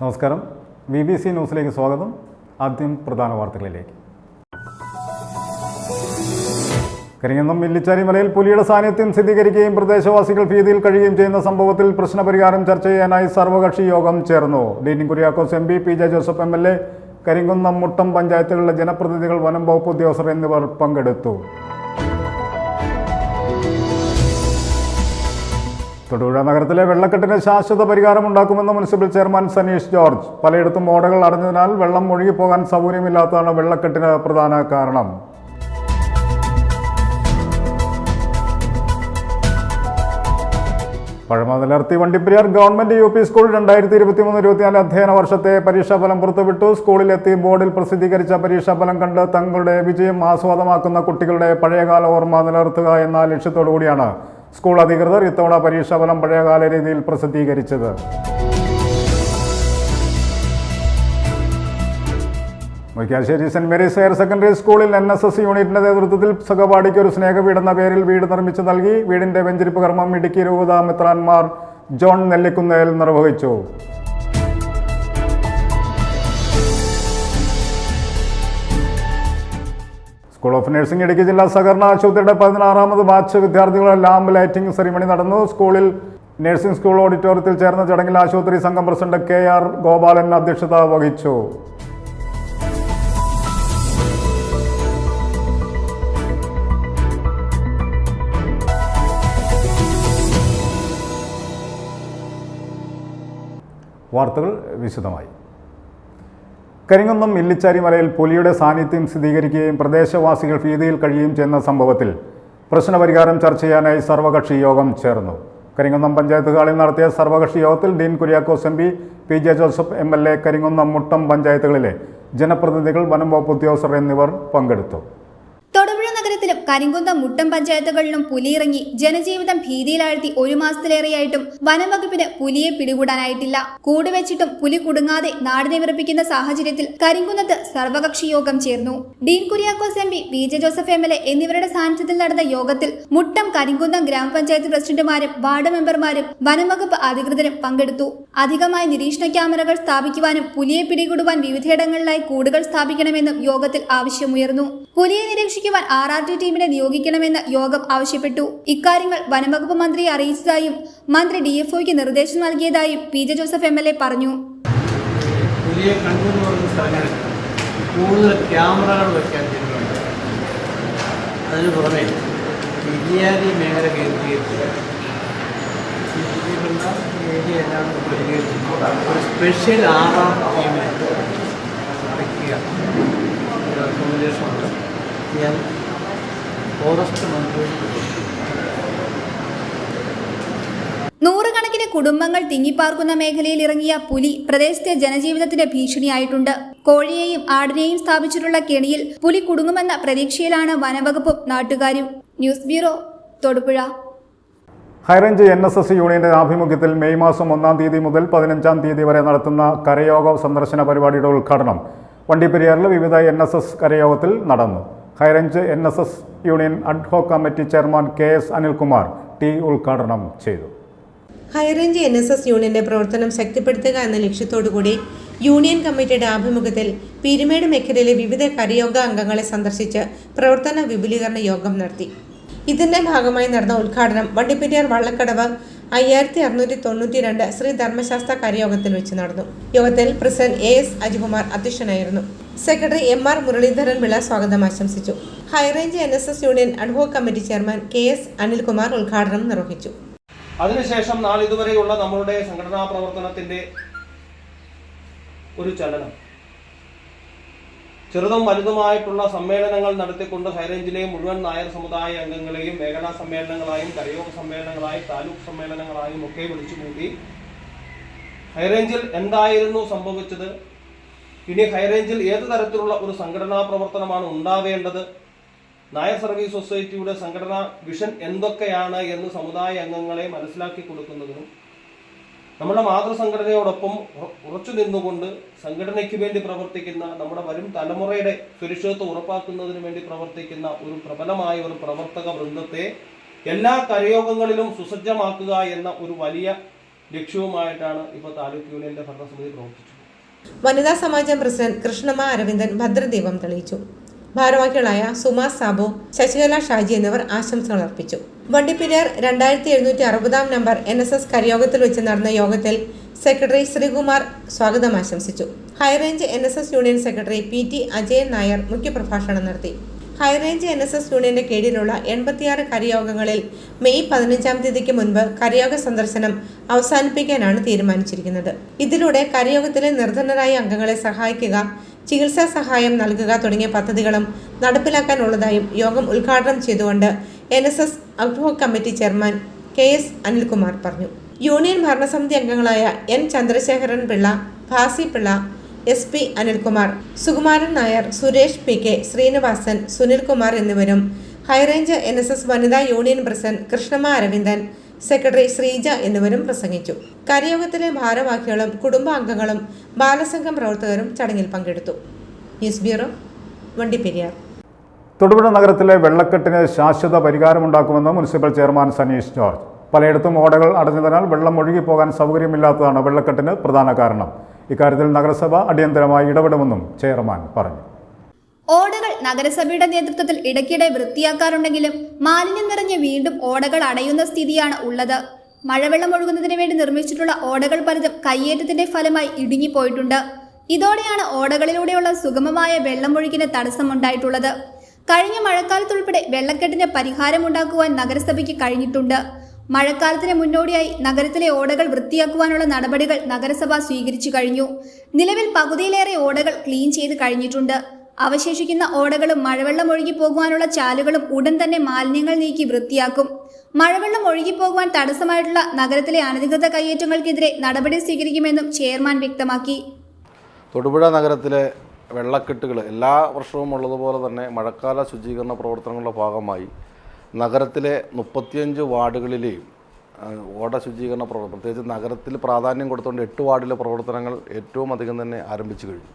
നമസ്കാരം. BBC ന്യൂസിലേക്ക് സ്വാഗതം. ആദ്യം പ്രധാന വാർത്തകളിലേക്ക്. കരിങ്ങന്നം മില്ലിച്ചാരി മലയിൽ പുലിയുടെ സാന്നിധ്യം സ്ഥിരീകരിക്കുകയും പ്രദേശവാസികൾ ഭീതിയിൽ കഴിയുകയും ചെയ്യുന്ന സംഭവത്തിൽ പ്രശ്നപരിഹാരം ചർച്ച ചെയ്യാനായി സർവകക്ഷി യോഗം ചേർന്നു. Dean Kuriakose MP, PJ Joseph MLA, Karimkunnam, Muttom പഞ്ചായത്തുകളിലെ ജനപ്രതിനിധികൾ, വനം വകുപ്പ് ഉദ്യോഗസ്ഥർ എന്നിവർ പങ്കെടുത്തു. തൊടുപുഴ നഗരത്തിലെ വെള്ളക്കെട്ടിന് ശാശ്വത പരിഹാരമുണ്ടാക്കുമെന്ന് മുനിസിപ്പൽ ചെയർമാൻ സനീഷ് ജോർജ്. പലയിടത്തും ഓടകൾ അടഞ്ഞതിനാൽ വെള്ളം ഒഴുകിപ്പോകാൻ സൗകര്യമില്ലാത്തതാണ് വെള്ളക്കെട്ടിന് പ്രധാന കാരണം. പഴമ നിലർത്തി വണ്ടിപ്പെരിയാർ ഗവൺമെന്റ് UP സ്കൂൾ 2023-24 അധ്യയന വർഷത്തെ പരീക്ഷാഫലം പുറത്തുവിട്ടു. സ്കൂളിലെത്തി ബോർഡിൽ പ്രസിദ്ധീകരിച്ച പരീക്ഷാഫലം കണ്ട് തങ്ങളുടെ വിജയം ആസ്വാദമാക്കുന്ന കുട്ടികളുടെ പഴയകാല ഓർമ്മ നിലനിർത്തുക എന്ന ലക്ഷ്യത്തോടു കൂടിയാണ് സ്കൂൾ അധികൃതർ ഇത്തവണ പരീക്ഷാഫലം പഴയകാല രീതിയിൽ പ്രസിദ്ധീകരിച്ചത്. Murickassery saint Mary's higher secondary സ്കൂളിൽ NSS യൂണിറ്റിന്റെ നേതൃത്വത്തിൽ സഹപാഠിക്ക് ഒരു സ്നേഹവീട് എന്ന പേരിൽ വീട് നിർമ്മിച്ചു നൽകി. വീടിന്റെ വെഞ്ചരിപ്പ് കർമ്മം ഇടുക്കി രൂപത മെത്രാൻമാർ ജോൺ നെല്ലിക്കുന്നേൽ നിർവഹിച്ചു. സ്കൂൾ ഓഫ് നഴ്സിംഗ് ഇടുക്കി ജില്ലാ സഹകരണ ആശുപത്രിയുടെ 16ാമത് ബാച്ച് വിദ്യാർത്ഥികളുടെ ലാമ്പ് ലൈറ്റിംഗ് സെറിമണി നടന്നു. സ്കൂളിൽ നഴ്സിംഗ് സ്കൂൾ ഓഡിറ്റോറിയത്തിൽ ചേർന്ന ചടങ്ങിൽ ആശുപത്രി സംഘം പ്രസിഡന്റ് KR ഗോപാലൻ അധ്യക്ഷത വഹിച്ചു. വാർത്തകൾ വിശദമായി. കരിങ്ങന്നം മില്ലിച്ചാരി മലയിൽ പുലിയുടെ സാന്നിധ്യം സ്ഥിരീകരിക്കുകയും പ്രദേശവാസികൾ ഭീതിയിൽ കഴിയുകയും ചെയ്യുന്ന സംഭവത്തിൽ പ്രശ്നപരിഹാരം ചർച്ച ചെയ്യാനായി സർവകക്ഷി യോഗം ചേർന്നു. കരിങ്ങന്നം പഞ്ചായത്ത് ഹാളിൽ നടത്തിയ സർവകക്ഷി യോഗത്തിൽ Dean Kuriakose MP, PJ Joseph MLA, Karingannam, Muttom പഞ്ചായത്തുകളിലെ ജനപ്രതിനിധികൾ, വനം വകുപ്പ് ഉദ്യോഗസ്ഥർ എന്നിവർ പങ്കെടുത്തു. തൊടുപുഴ നഗരത്തിലും കരിങ്കുന്നം, മുട്ടം പഞ്ചായത്തുകളിലും പുലിയിറങ്ങി ജനജീവിതം ഭീതിയിലാഴ്ത്തി 1 മാസത്തിലേറെയായിട്ടും വനംവകുപ്പിന് പുലിയെ പിടികൂടാനായിട്ടില്ല. കൂടുവെച്ചിട്ടും പുലി കുടുങ്ങാതെ നാടിനെ വിറപ്പിക്കുന്ന സാഹചര്യത്തിൽ കരിങ്കുന്നത്ത് സർവകക്ഷി യോഗം ചേർന്നു. Dean Kuriakose MP, PJ Joseph MLA എന്നിവരുടെ സാന്നിധ്യത്തിൽ നടന്ന യോഗത്തിൽ മുട്ടം, കരിങ്കുന്നം ഗ്രാമപഞ്ചായത്ത് പ്രസിഡന്റുമാരും വാർഡ് മെമ്പർമാരും വനംവകുപ്പ് അധികൃതരും പങ്കെടുത്തു. അധികമായി നിരീക്ഷണ ക്യാമറകൾ സ്ഥാപിക്കുവാനും പുലിയെ പിടികൂടുവാൻ വിവിധയിടങ്ങളിലായി കൂടുകൾ സ്ഥാപിക്കണമെന്നും യോഗത്തിൽ ആവശ്യമുയർന്നു. പുലിയെ നിരീക്ഷിക്കുവാൻ RRT ടീമിനെ നിയോഗിക്കണമെന്ന് യോഗം ആവശ്യപ്പെട്ടു. ഇക്കാര്യങ്ങൾ വനംവകുപ്പ് മന്ത്രിയെ അറിയിച്ചതായും മന്ത്രി DFOയ്ക്ക് നിർദ്ദേശം നൽകിയതായും PJ ജോസഫ് MLA പറഞ്ഞു. പുലിയെ കണ്ടുകൊണ്ട് പറയുന്ന സ്ഥലങ്ങളിൽ കൂടുതൽ ക്യാമറകൾ വയ്ക്കാൻ തീരുമാനിച്ചു. അതിന് പുറമെ ഇരിയാരി മേഖല കേന്ദ്രീകരിച്ച് ഏരിയ എല്ലാം കേന്ദ്രീകരിച്ച് ഒരു സ്പെഷ്യൽ RR ടീമിനെ വയ്ക്കുക റെക്കമെൻഡേഷനുണ്ട്. ഞാൻ ഫോറസ്റ്റ് മന്ത്രി നൂറുകണക്കിന് കുടുംബങ്ങൾ തിങ്ങിപ്പാർക്കുന്ന മേഖലയിൽ ഇറങ്ങിയ പുലി പ്രദേശത്തെ ജനജീവിതത്തിന്റെ ഭീഷണിയായിട്ടുണ്ട്. കോഴിയെയും ആടിനെയും സ്ഥാപിച്ചിട്ടുള്ള കെണിയിൽ പുലി കുടുങ്ങുമെന്ന പ്രതീക്ഷയിലാണ് വനംവകുപ്പും നാട്ടുകാരും. News bureau, Thodupuzha. High range NSS യൂണിയന്റെ ആഭിമുഖ്യത്തിൽ മെയ് മാസം 1-ാം തീയതി മുതൽ 15-ാം തീയതി വരെ നടത്തുന്ന കരയോഗ സന്ദർശന പരിപാടിയുടെ ഉദ്ഘാടനം വണ്ടിപ്പെരിയാറിലെ വിവിധ NSS കരയോഗത്തിൽ നടന്നു. High range NSS union ad hoc committee chairman KS Anilkumar ഉദ്ഘാടനം ചെയ്തു. ഹൈറേഞ്ച് NSS യൂണിയന്റെ പ്രവർത്തനം ശക്തിപ്പെടുത്തുക എന്ന ലക്ഷ്യത്തോടുകൂടി യൂണിയൻ കമ്മിറ്റിയുടെ ആഭിമുഖ്യത്തിൽ പീരുമേട് മേഖലയിലെ വിവിധ കരയോഗ അംഗങ്ങളെ സന്ദർശിച്ച് പ്രവർത്തന വിപുലീകരണ യോഗം നടത്തി. ഇതിന്റെ ഭാഗമായി നടന്ന ഉദ്ഘാടനം വണ്ടിപ്പെരിയാർ വള്ളക്കടവ് 5692 ശ്രീ ധർമ്മശാസ്ത്ര കരയോഗത്തിൽ വെച്ച് നടന്നു. യോഗത്തിൽ പ്രസിഡന്റ് AS അജികുമാർ അധ്യക്ഷനായിരുന്നു. സെക്രട്ടറി MR മുരളീധരൻ പിള്ള സ്വാഗതം ആശംസിച്ചു. High range NSS union ad hoc committee chairman KS Anilkumar ഉദ്ഘാടനം നിർവഹിച്ചു. അതിനുശേഷം നാളിതുവരെയുള്ള നമ്മളുടെ സംഘടനാ പ്രവർത്തനത്തിന്റെ ഒരു ചലനം ചെറുതും വലുതുമായിട്ടുള്ള സമ്മേളനങ്ങൾ നടത്തിക്കൊണ്ട് ഹൈറേഞ്ചിലെ മുഴുവൻ നായർ സമുദായ അംഗങ്ങളെയും മേഖലാ സമ്മേളനങ്ങളായും കരയോഗ സമ്മേളനങ്ങളായും താലൂക്ക് സമ്മേളനങ്ങളായും ഒക്കെ വിളിച്ചുകൂട്ടി ഹൈറേഞ്ചിൽ എന്തായിരുന്നു സംഭവിച്ചത്, ഇനി ഹൈറേഞ്ചിൽ ഏത് തരത്തിലുള്ള ഒരു സംഘടനാ പ്രവർത്തനമാണ് ഉണ്ടാവേണ്ടത്, നായർ സർവീസ് സൊസൈറ്റിയുടെ സംഘടനാ വിഷൻ എന്തൊക്കെയാണ് എന്ന് സമുദായ അംഗങ്ങളെ മനസ്സിലാക്കി കൊടുക്കുന്നതിനും നമ്മുടെ മാതൃസംഘടനയോടൊപ്പം ഉറച്ചു നിന്നുകൊണ്ട് സംഘടനയ്ക്ക് വേണ്ടി പ്രവർത്തിക്കുന്ന നമ്മുടെ വരും തലമുറയുടെ സുരക്ഷിതത്വം ഉറപ്പാക്കുന്നതിന് വേണ്ടി പ്രവർത്തിക്കുന്ന ഒരു പ്രബലമായ ഒരു പ്രവർത്തക വൃന്ദത്തെ എല്ലാ കരയോഗങ്ങളിലും സുസജ്ജമാക്കുക എന്ന ഒരു വലിയ ലക്ഷ്യവുമായിട്ടാണ് ഇപ്പോൾ താലൂക്ക് യൂണിയന്റെ ഭരണസമിതി പ്രവർത്തിച്ചത്. വനിതാ സമാജം പ്രസിഡന്റ് കൃഷ്ണമ്മ അരവിന്ദൻ ഭദ്രദീപം തെളിയിച്ചു. ഭാരവാഹികളായ സുമാ സാബു, ശശികല ഷാജി എന്നിവർ ആശംസകൾ അർപ്പിച്ചു. വണ്ടിപ്പെരിയാർ 2760 നമ്പർ NSS കരയോഗത്തിൽ വെച്ച് നടന്ന യോഗത്തിൽ സെക്രട്ടറി ശ്രീകുമാർ സ്വാഗതം ആശംസിച്ചു. High range NSS union secretary PT Ajayan Nair മുഖ്യപ്രഭാഷണം നടത്തി. ഹൈറേഞ്ച് NSS യൂണിയന്റെ കീഴിലുള്ള 86 കരയോഗങ്ങളിൽ മെയ് 15-ാം തീയതിക്ക് മുൻപ് കരയോഗ സന്ദർശനം അവസാനിപ്പിക്കാനാണ് തീരുമാനിച്ചിരിക്കുന്നത്. ഇതിലൂടെ കരയോഗത്തിലെ നിർധനരായ അംഗങ്ങളെ സഹായിക്കുക, ചികിത്സാ സഹായം നൽകുക തുടങ്ങിയ പദ്ധതികളും നടപ്പിലാക്കാനുള്ളതായും യോഗം ഉദ്ഘാടനം ചെയ്തുകൊണ്ട് NSS ad hoc committee chairman KS Anilkumar പറഞ്ഞു. യൂണിയൻ ഭരണസമിതി അംഗങ്ങളായ N Chandrasekharan Pillai, Bhasi Pillai, SP Anilkumar, Sukumaran Nair, Suresh PK, Sreenivasan, Sunilkumar എന്നിവരും ഹൈറേഞ്ച് NSS വനിതാ union president Krishnamma Aravindan, secretary Sreeja എന്നിവരും പ്രസംഗിച്ചു. കരയോഗത്തിലെ ഭാരവാഹികളും കുടുംബാംഗങ്ങളും ബാലസംഘം പ്രവർത്തകരും ചടങ്ങിൽ പങ്കെടുത്തു. News bureau, Vandiperiyar. തൊടുപുഴ നഗരത്തിലെ വെള്ളക്കെട്ടിന് ശാശ്വത പരിഹാരമുണ്ടാക്കുമെന്ന് മുനിസിപ്പൽ ചെയർമാൻ സനീഷ് ജോർജ്. പലയിടത്തും ഓടകൾ അടഞ്ഞതിനാൽ വെള്ളം ഒഴുകിപ്പോകാൻ സൗകര്യമില്ലാത്തതാണ് വെള്ളക്കെട്ടിന് പ്രധാന കാരണം. ഇക്കാര്യത്തിൽ നഗരസഭ അടിയന്തരമായി ഇടപെടുമെന്നും ചെയർമാൻ പറഞ്ഞു. ഓടകൾ നഗരസഭയുടെ നേതൃത്വത്തിൽ ഇടയ്ക്കിടെ വൃത്തിയാക്കാറുണ്ടെങ്കിലും മാലിന്യം നിറഞ്ഞ് വീണ്ടും ഓടകൾ അടയുന്ന സ്ഥിതിയാണ് ഉള്ളത്. മഴവെള്ളം ഒഴുകുന്നതിന് വേണ്ടി നിർമ്മിച്ചിട്ടുള്ള ഓടകൾ പലതും കയ്യേറ്റത്തിന്റെ ഫലമായി ഇടുങ്ങിപ്പോയിട്ടുണ്ട്. ഇതോടെയാണ് ഓടകളിലൂടെയുള്ള സുഗമമായ വെള്ളമൊഴുക്കിന് തടസ്സമുണ്ടായിട്ടുള്ളത്. കഴിഞ്ഞ മഴക്കാലത്തുൾപ്പെടെ വെള്ളക്കെട്ടിന് പരിഹാരമുണ്ടാക്കുവാൻ നഗരസഭയ്ക്ക് കഴിഞ്ഞിട്ടുണ്ട്. മഴക്കാലത്തിന് മുന്നോടിയായി നഗരത്തിലെ ഓടകൾ വൃത്തിയാക്കുവാനുള്ള നടപടികൾ നഗരസഭ സ്വീകരിച്ചു കഴിഞ്ഞു. നിലവിൽ പകുതിയിലേറെ ഓടകൾ ക്ലീൻ ചെയ്ത് കഴിഞ്ഞിട്ടുണ്ട്. അവശേഷിക്കുന്ന ഓടകളും മഴവെള്ളം ഒഴുകി പോകുവാനുള്ള ചാലുകളും ഉടൻ തന്നെ മാലിന്യങ്ങൾ നീക്കി വൃത്തിയാക്കും. മഴവെള്ളം ഒഴുകി പോകുവാൻ തടസ്സമായിട്ടുള്ള നഗരത്തിലെ അനധികൃത കയ്യേറ്റങ്ങൾക്കെതിരെ നടപടി സ്വീകരിക്കുമെന്നും ചെയർമാൻ വ്യക്തമാക്കി. തൊടുപുഴ നഗരത്തിലെ വെള്ളക്കെട്ടുകൾ എല്ലാ വർഷവും ഉള്ളതുപോലെ തന്നെ മഴക്കാല ശുചീകരണ പ്രവർത്തനങ്ങളുടെ ഭാഗമായി നഗരത്തിലെ 35 വാർഡുകളിലെയും ഓട ശുചീകരണ പ്രവർത്തനം, പ്രത്യേകിച്ച് നഗരത്തിൽ പ്രാധാന്യം കൊടുത്തുകൊണ്ട് 8 വാർഡിലെ പ്രവർത്തനങ്ങൾ ഏറ്റവും അധികം തന്നെ ആരംഭിച്ചു കഴിഞ്ഞു.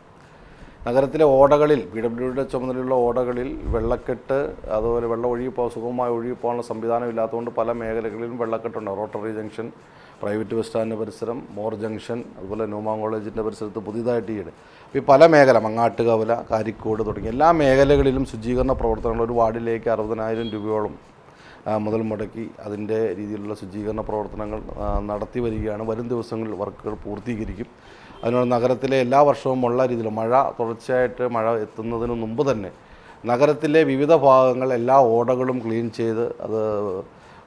നഗരത്തിലെ ഓടകളിൽ PWDയുടെ ചുമതലയുള്ള ഓടകളിൽ വെള്ളക്കെട്ട്, അതുപോലെ വെള്ളം സുഗമമായി ഒഴുകിപ്പോകാനുള്ള സംവിധാനം ഇല്ലാത്തതുകൊണ്ട് പല മേഖലകളിലും വെള്ളക്കെട്ടുണ്ട്. റോട്ടറി ജംഗ്ഷൻ, പ്രൈവറ്റ് ബസ് സ്റ്റാൻഡിൻ്റെ പരിസരം, മോർ ജംഗ്ഷൻ, അതുപോലെ ന്യൂമാൻ കോളേജിൻ്റെ പരിസരത്ത് പുതിയതായിട്ട് ഈയിടെ ഈ പല മേഖല, മങ്ങാട്ടുകവല, കാരിക്കോട് തുടങ്ങിയ എല്ലാ മേഖലകളിലും ശുചീകരണ പ്രവർത്തനങ്ങൾ ഒരു വാർഡിലേക്ക് 60,000 രൂപയോളം മുതൽ മുടക്കി അതിൻ്റെ രീതിയിലുള്ള ശുചീകരണ പ്രവർത്തനങ്ങൾ നടത്തി വരികയാണ്. വരും ദിവസങ്ങളിൽ വർക്കുകൾ പൂർത്തീകരിക്കും. അതിനുള്ള നഗരത്തിലെ എല്ലാ വർഷവും ഉള്ള രീതിയിൽ തുടർച്ചയായിട്ട് മഴ എത്തുന്നതിന് മുമ്പ് തന്നെ നഗരത്തിലെ വിവിധ ഭാഗങ്ങൾ എല്ലാ ഓടകളും ക്ലീൻ ചെയ്ത് അത്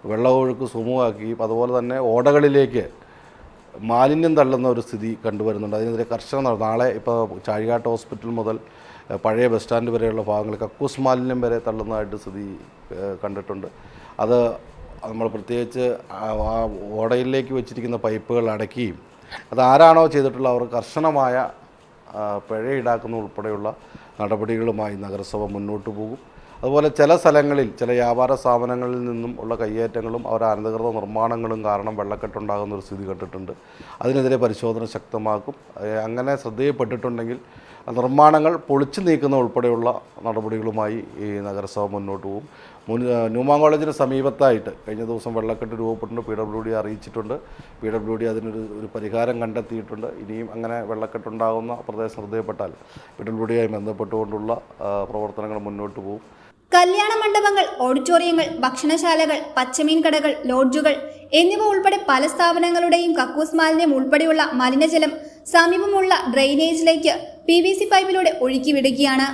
വെള്ളമൊഴുക്ക് സുഗമമാക്കുകയും അതുപോലെ തന്നെ ഓടകളിലേക്ക് മാലിന്യം തള്ളുന്ന ഒരു സ്ഥിതി കണ്ടുവരുന്നുണ്ട്. അതിനെതിരെ കർശന നാളെ ഇപ്പോൾ ചാഴികാട്ട് ഹോസ്പിറ്റൽ മുതൽ പഴയ ബസ് സ്റ്റാൻഡ് വരെയുള്ള ഭാഗങ്ങളിൽ കക്കൂസ് മാലിന്യം വരെ തള്ളുന്നതായിട്ട് സ്ഥിതി കണ്ടിട്ടുണ്ട്. അത് നമ്മൾ പ്രത്യേകിച്ച് ആ ഓടയിലേക്ക് വെച്ചിരിക്കുന്ന പൈപ്പുകൾ അടയ്ക്കുകയും അതാരാണോ ചെയ്തിട്ടുള്ള അവർ കർശനമായ പിഴ ഈടാക്കുന്ന ഉൾപ്പെടെയുള്ള നടപടികളുമായി നഗരസഭ മുന്നോട്ട് പോകും. അതുപോലെ ചില സ്ഥലങ്ങളിൽ ചില വ്യാപാര സ്ഥാപനങ്ങളിൽ നിന്നും ഉള്ള കയ്യേറ്റങ്ങളും അനധികൃത നിർമ്മാണങ്ങളും കാരണം വെള്ളക്കെട്ടുണ്ടാകുന്ന ഒരു സ്ഥിതി കണ്ടിട്ടുണ്ട്. അതിനെതിരെ പരിശോധന ശക്തമാക്കും. അങ്ങനെ ശ്രദ്ധയിൽപ്പെട്ടിട്ടുണ്ടെങ്കിൽ നിർമ്മാണങ്ങൾ പൊളിച്ചു നീക്കുന്ന ഉൾപ്പെടെയുള്ള നടപടികളുമായി ഈ നഗരസഭ മുന്നോട്ട് പോകും. ന്യൂമാൻ കോളേജിന് സമീപത്തായിട്ട് കഴിഞ്ഞ ദിവസം വെള്ളക്കെട്ട് രൂപപ്പെട്ടുണ്ട്. PWD അറിയിച്ചിട്ടുണ്ട്. PWD അതിനൊരു പരിഹാരം കണ്ടെത്തിയിട്ടുണ്ട്. ഇനിയും അങ്ങനെ വെള്ളക്കെട്ടുണ്ടാകുന്ന പ്രദേശം ശ്രദ്ധയിൽപ്പെട്ടാൽ PWDയുമായി ബന്ധപ്പെട്ടുകൊണ്ടുള്ള പ്രവർത്തനങ്ങൾ മുന്നോട്ട് പോകും. കല്യാണ മണ്ഡപങ്ങൾ, ഓഡിറ്റോറിയങ്ങൾ, ഭക്ഷണശാലകൾ, പച്ചമീൻ കടകൾ, ലോഡ്ജുകൾ എന്നിവ ഉൾപ്പെടെ പല സ്ഥാപനങ്ങളുടെയും കക്കൂസ് മാലിന്യം ഉൾപ്പെടെയുള്ള മലിനജലം സമീപമുള്ള ഡ്രെയിനേജിലേക്ക് PVC പൈപ്പിലൂടെ ഒഴുക്കിവിടുകയാണ്.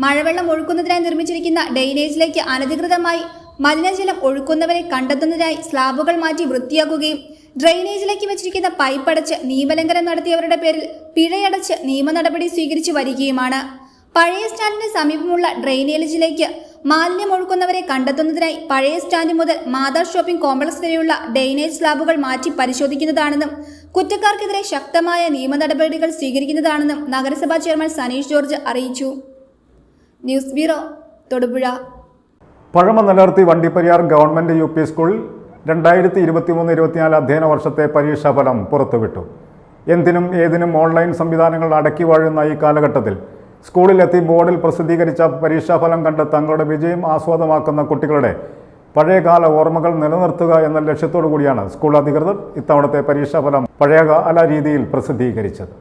മഴവെള്ളം ഒഴുക്കുന്നതിനായി നിർമ്മിച്ചിരിക്കുന്ന ഡ്രെയിനേജിലേക്ക് അനധികൃതമായി മലിനജലം ഒഴുക്കുന്നവരെ കണ്ടെത്തുന്നതിനായി സ്ലാബുകൾ മാറ്റി വൃത്തിയാക്കുകയും ഡ്രെയിനേജിലേക്ക് വെച്ചിരിക്കുന്ന പൈപ്പ് അടച്ച് നിയമലംഘനം നടത്തിയവരുടെ പേരിൽ പിഴയടച്ച് നിയമ നടപടി സ്വീകരിച്ചു വരികയുമാണ്. പഴയ സ്റ്റാൻഡിന് സമീപമുള്ള ഡ്രെയിനേജിലേക്ക് മാലിന്യം ഒഴുക്കുന്നവരെ കണ്ടെത്തുന്നതിനായി പഴയ സ്റ്റാൻഡ് മുതൽ മാതാ ഷോപ്പിംഗ് കോംപ്ലക്സ് വരെയുള്ള ഡ്രെയിനേജ് സ്ലാബുകൾ മാറ്റി പരിശോധിക്കുന്നതാണെന്നും കുറ്റക്കാർക്കെതിരെ ശക്തമായ നിയമ നടപടികൾ സ്വീകരിക്കുന്നതാണെന്നും നഗരസഭാ ചെയർമാൻ സനീഷ് ജോർജ് അറിയിച്ചു. News bureau, Thodupuzha. പഴമ നിലർത്തി വണ്ടിപ്പെരിയാർ ഗവൺമെന്റ് UP സ്കൂൾ 2023-24 അധ്യയന വർഷത്തെ പരീക്ഷാഫലം പുറത്തുവിട്ടു. എന്തിനും ഏതിനും ഓൺലൈൻ സംവിധാനങ്ങൾ അടക്കി വാഴുന്ന ഈ കാലഘട്ടത്തിൽ സ്കൂളിലെത്തി ബോർഡിൽ പ്രസിദ്ധീകരിച്ച പരീക്ഷാഫലം കണ്ട് തങ്ങളുടെ വിജയം ആസ്വാദമാക്കുന്ന കുട്ടികളുടെ പഴയകാല ഓർമ്മകൾ നിലനിർത്തുക എന്ന ലക്ഷ്യത്തോടു കൂടിയാണ് സ്കൂൾ അധികൃതർ ഇത്തവണത്തെ പരീക്ഷാഫലം പഴയകാല രീതിയിൽ പ്രസിദ്ധീകരിച്ചത്.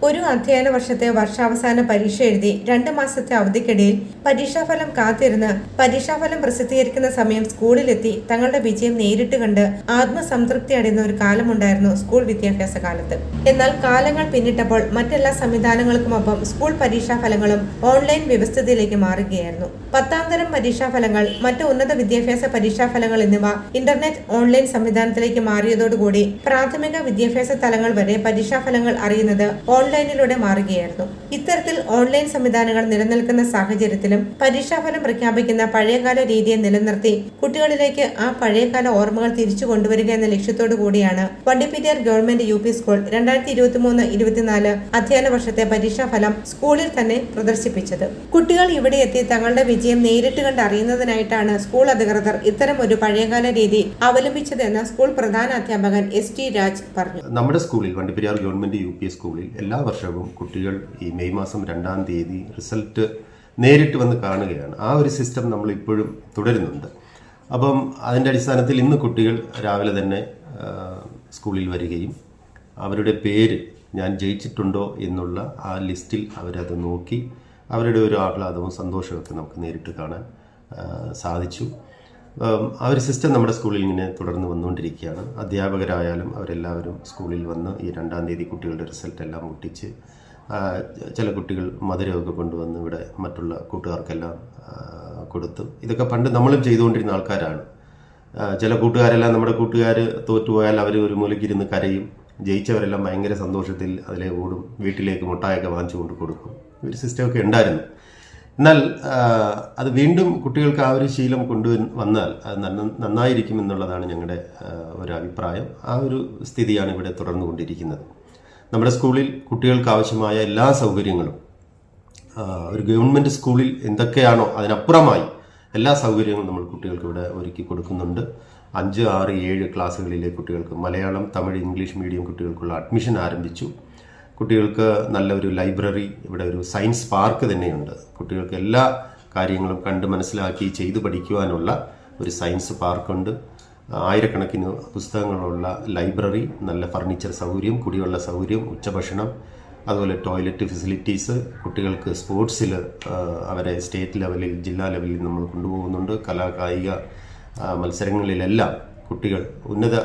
ഒരു അധ്യയന വർഷത്തെ വർഷാവസാന പരീക്ഷ എഴുതി 2 മാസത്തെ അവധിക്കിടയിൽ പരീക്ഷാഫലം കാത്തിരുന്ന് പരീക്ഷാഫലം പ്രസിദ്ധീകരിക്കുന്ന സമയം സ്കൂളിലെത്തി തങ്ങളുടെ വിജയം നേരിട്ട് കണ്ട് ആത്മസംതൃപ്തി അടയുന്ന ഒരു കാലമുണ്ടായിരുന്നു സ്കൂൾ വിദ്യാഭ്യാസ കാലത്ത്. എന്നാൽ കാലങ്ങൾ പിന്നിട്ടപ്പോൾ മറ്റെല്ലാ സംവിധാനങ്ങൾക്കുമൊപ്പം സ്കൂൾ പരീക്ഷാഫലങ്ങളും ഓൺലൈൻ വ്യവസ്ഥിതിയിലേക്ക് മാറുകയായിരുന്നു. 10ാം തരം പരീക്ഷാഫലങ്ങൾ, മറ്റ് ഉന്നത വിദ്യാഭ്യാസ പരീക്ഷാഫലങ്ങൾ എന്നിവ ഇന്റർനെറ്റ് ഓൺലൈൻ സംവിധാനത്തിലേക്ക് മാറിയതോടുകൂടി പ്രാഥമിക വിദ്യാഭ്യാസ തലങ്ങൾ വരെ പരീക്ഷാഫലങ്ങൾ അറിയുന്നത് ഓൺലൈനിലൂടെ മാറുകയായിരുന്നു. ഇത്തരത്തിൽ ഓൺലൈൻ സംവിധാനങ്ങൾ നിലനിൽക്കുന്ന സാഹചര്യത്തിലും പരീക്ഷാഫലം പ്രഖ്യാപിക്കുന്ന പഴയകാല രീതിയെ നിലനിർത്തി കുട്ടികളിലേക്ക് ആ പഴയകാല ഓർമ്മകൾ തിരിച്ചു കൊണ്ടുവരിക എന്ന ലക്ഷ്യത്തോടു കൂടിയാണ് വണ്ടിപ്പെരിയാർ ഗവൺമെന്റ് UP സ്കൂൾ 2023-24 അധ്യയന വർഷത്തെ പരീക്ഷാഫലം സ്കൂളിൽ തന്നെ പ്രദർശിപ്പിച്ചത്. കുട്ടികൾ ഇവിടെ എത്തി തങ്ങളുടെ വിജയം നേരിട്ട് കണ്ട് അറിയുന്നതിനായിട്ടാണ് സ്കൂൾ അധികൃതർ ഇത്തരം ഒരു പഴയകാല രീതി അവലംബിച്ചതെന്ന് സ്കൂൾ പ്രധാന അധ്യാപകൻ ST രാജ് പറഞ്ഞു. നമ്മുടെ സ്കൂളിൽ വണ്ടിപ്പെരിയാർ ഗവൺമെന്റ് UP സ്കൂളിൽ എല്ലാ വർഷവും കുട്ടികൾ ഈ മെയ് മാസം 2-ാം തീയതി റിസൾട്ട് നേരിട്ട് വന്ന് കാണുകയാണ്. ആ ഒരു സിസ്റ്റം നമ്മൾ ഇപ്പോഴും തുടരുന്നുണ്ട്. അപ്പം അതിൻ്റെ അടിസ്ഥാനത്തിൽ ഇന്ന് കുട്ടികൾ രാവിലെ തന്നെ സ്കൂളിൽ വരികയും അവരുടെ പേര് ഞാൻ ജയിച്ചിട്ടുണ്ടോ എന്നുള്ള ആ ലിസ്റ്റിൽ അവരത് നോക്കി അവരുടെ ഒരു ആഹ്ലാദവും സന്തോഷമൊക്കെ നമുക്ക് നേരിട്ട് കാണാൻ സാധിച്ചു. ആ ഒരു സിസ്റ്റം നമ്മുടെ സ്കൂളിൽ ഇങ്ങനെ തുടർന്ന് വന്നുകൊണ്ടിരിക്കുകയാണ്. അധ്യാപകരായാലും അവരെല്ലാവരും സ്കൂളിൽ വന്ന് ഈ 2-ാം തീയതി കുട്ടികളുടെ റിസൾട്ട് എല്ലാം മുട്ടിച്ച് ചില കുട്ടികൾ മധുരമൊക്കെ കൊണ്ടുവന്ന് ഇവിടെ മറ്റുള്ള കൂട്ടുകാർക്കെല്ലാം കൊടുത്തു. ഇതൊക്കെ പണ്ട് നമ്മളും ചെയ്തുകൊണ്ടിരുന്ന ആൾക്കാരാണ്. ചില കൂട്ടുകാരെല്ലാം നമ്മുടെ കൂട്ടുകാർ തോറ്റുപോയാൽ അവർ ഒരു മൂലയ്ക്കിരുന്ന് കരയും. ജയിച്ചവരെല്ലാം ഭയങ്കര സന്തോഷത്തിൽ അതിലെ ഓടും, വീട്ടിലേക്ക് മുട്ടായൊക്കെ വാങ്ങിച്ചു കൊണ്ട് കൊടുക്കും. ഒരു സിസ്റ്റമൊക്കെ ഉണ്ടായിരുന്നു. എന്നാൽ അത് വീണ്ടും കുട്ടികൾക്ക് ആ ഒരു ശീലം കൊണ്ടുവന്നാൽ അത് നന്നായിരിക്കും എന്നുള്ളതാണ് ഞങ്ങളുടെ ഒരു അഭിപ്രായം. ആ ഒരു സ്ഥിതിയാണ് ഇവിടെ തുടർന്നുകൊണ്ടിരിക്കുന്നത്. നമ്മുടെ സ്കൂളിൽ കുട്ടികൾക്ക് ആവശ്യമായ എല്ലാ സൗകര്യങ്ങളും ഒരു ഗവൺമെൻറ് സ്കൂളിൽ എന്തൊക്കെയാണോ അതിനപ്പുറമായി എല്ലാ സൗകര്യങ്ങളും നമ്മൾ കുട്ടികൾക്ക് ഇവിടെ ഒരുക്കി കൊടുക്കുന്നുണ്ട്. 5, 6, 7 ക്ലാസ്സുകളിലെ കുട്ടികൾക്ക് മലയാളം, തമിഴ്, ഇംഗ്ലീഷ് മീഡിയം കുട്ടികൾക്കുള്ള അഡ്മിഷൻ ആരംഭിച്ചു. കുട്ടികൾക്ക് നല്ലൊരു ലൈബ്രറി, ഇവിടെ ഒരു സയൻസ് പാർക്ക് തന്നെയുണ്ട്. കുട്ടികൾക്ക് എല്ലാ കാര്യങ്ങളും കണ്ട് മനസ്സിലാക്കി ചെയ്തു പഠിക്കുവാനുള്ള ഒരു സയൻസ് പാർക്കുണ്ട്. ആയിരക്കണക്കിന് പുസ്തകങ്ങളുള്ള ലൈബ്രറി, നല്ല ഫർണിച്ചർ സൗകര്യം, കുടിവെള്ള സൗകര്യം, ഉച്ചഭക്ഷണം, അതുപോലെ ടോയ്ലറ്റ് ഫെസിലിറ്റീസ്. കുട്ടികൾക്ക് സ്പോർട്സിൽ അവരെ സ്റ്റേറ്റ് ലെവലിൽ, ജില്ലാ ലെവലിൽ നമ്മൾ കൊണ്ടുപോകുന്നുണ്ട്. കലാകായിക മത്സരങ്ങളിലെല്ലാം കുട്ടികൾ ഉന്നത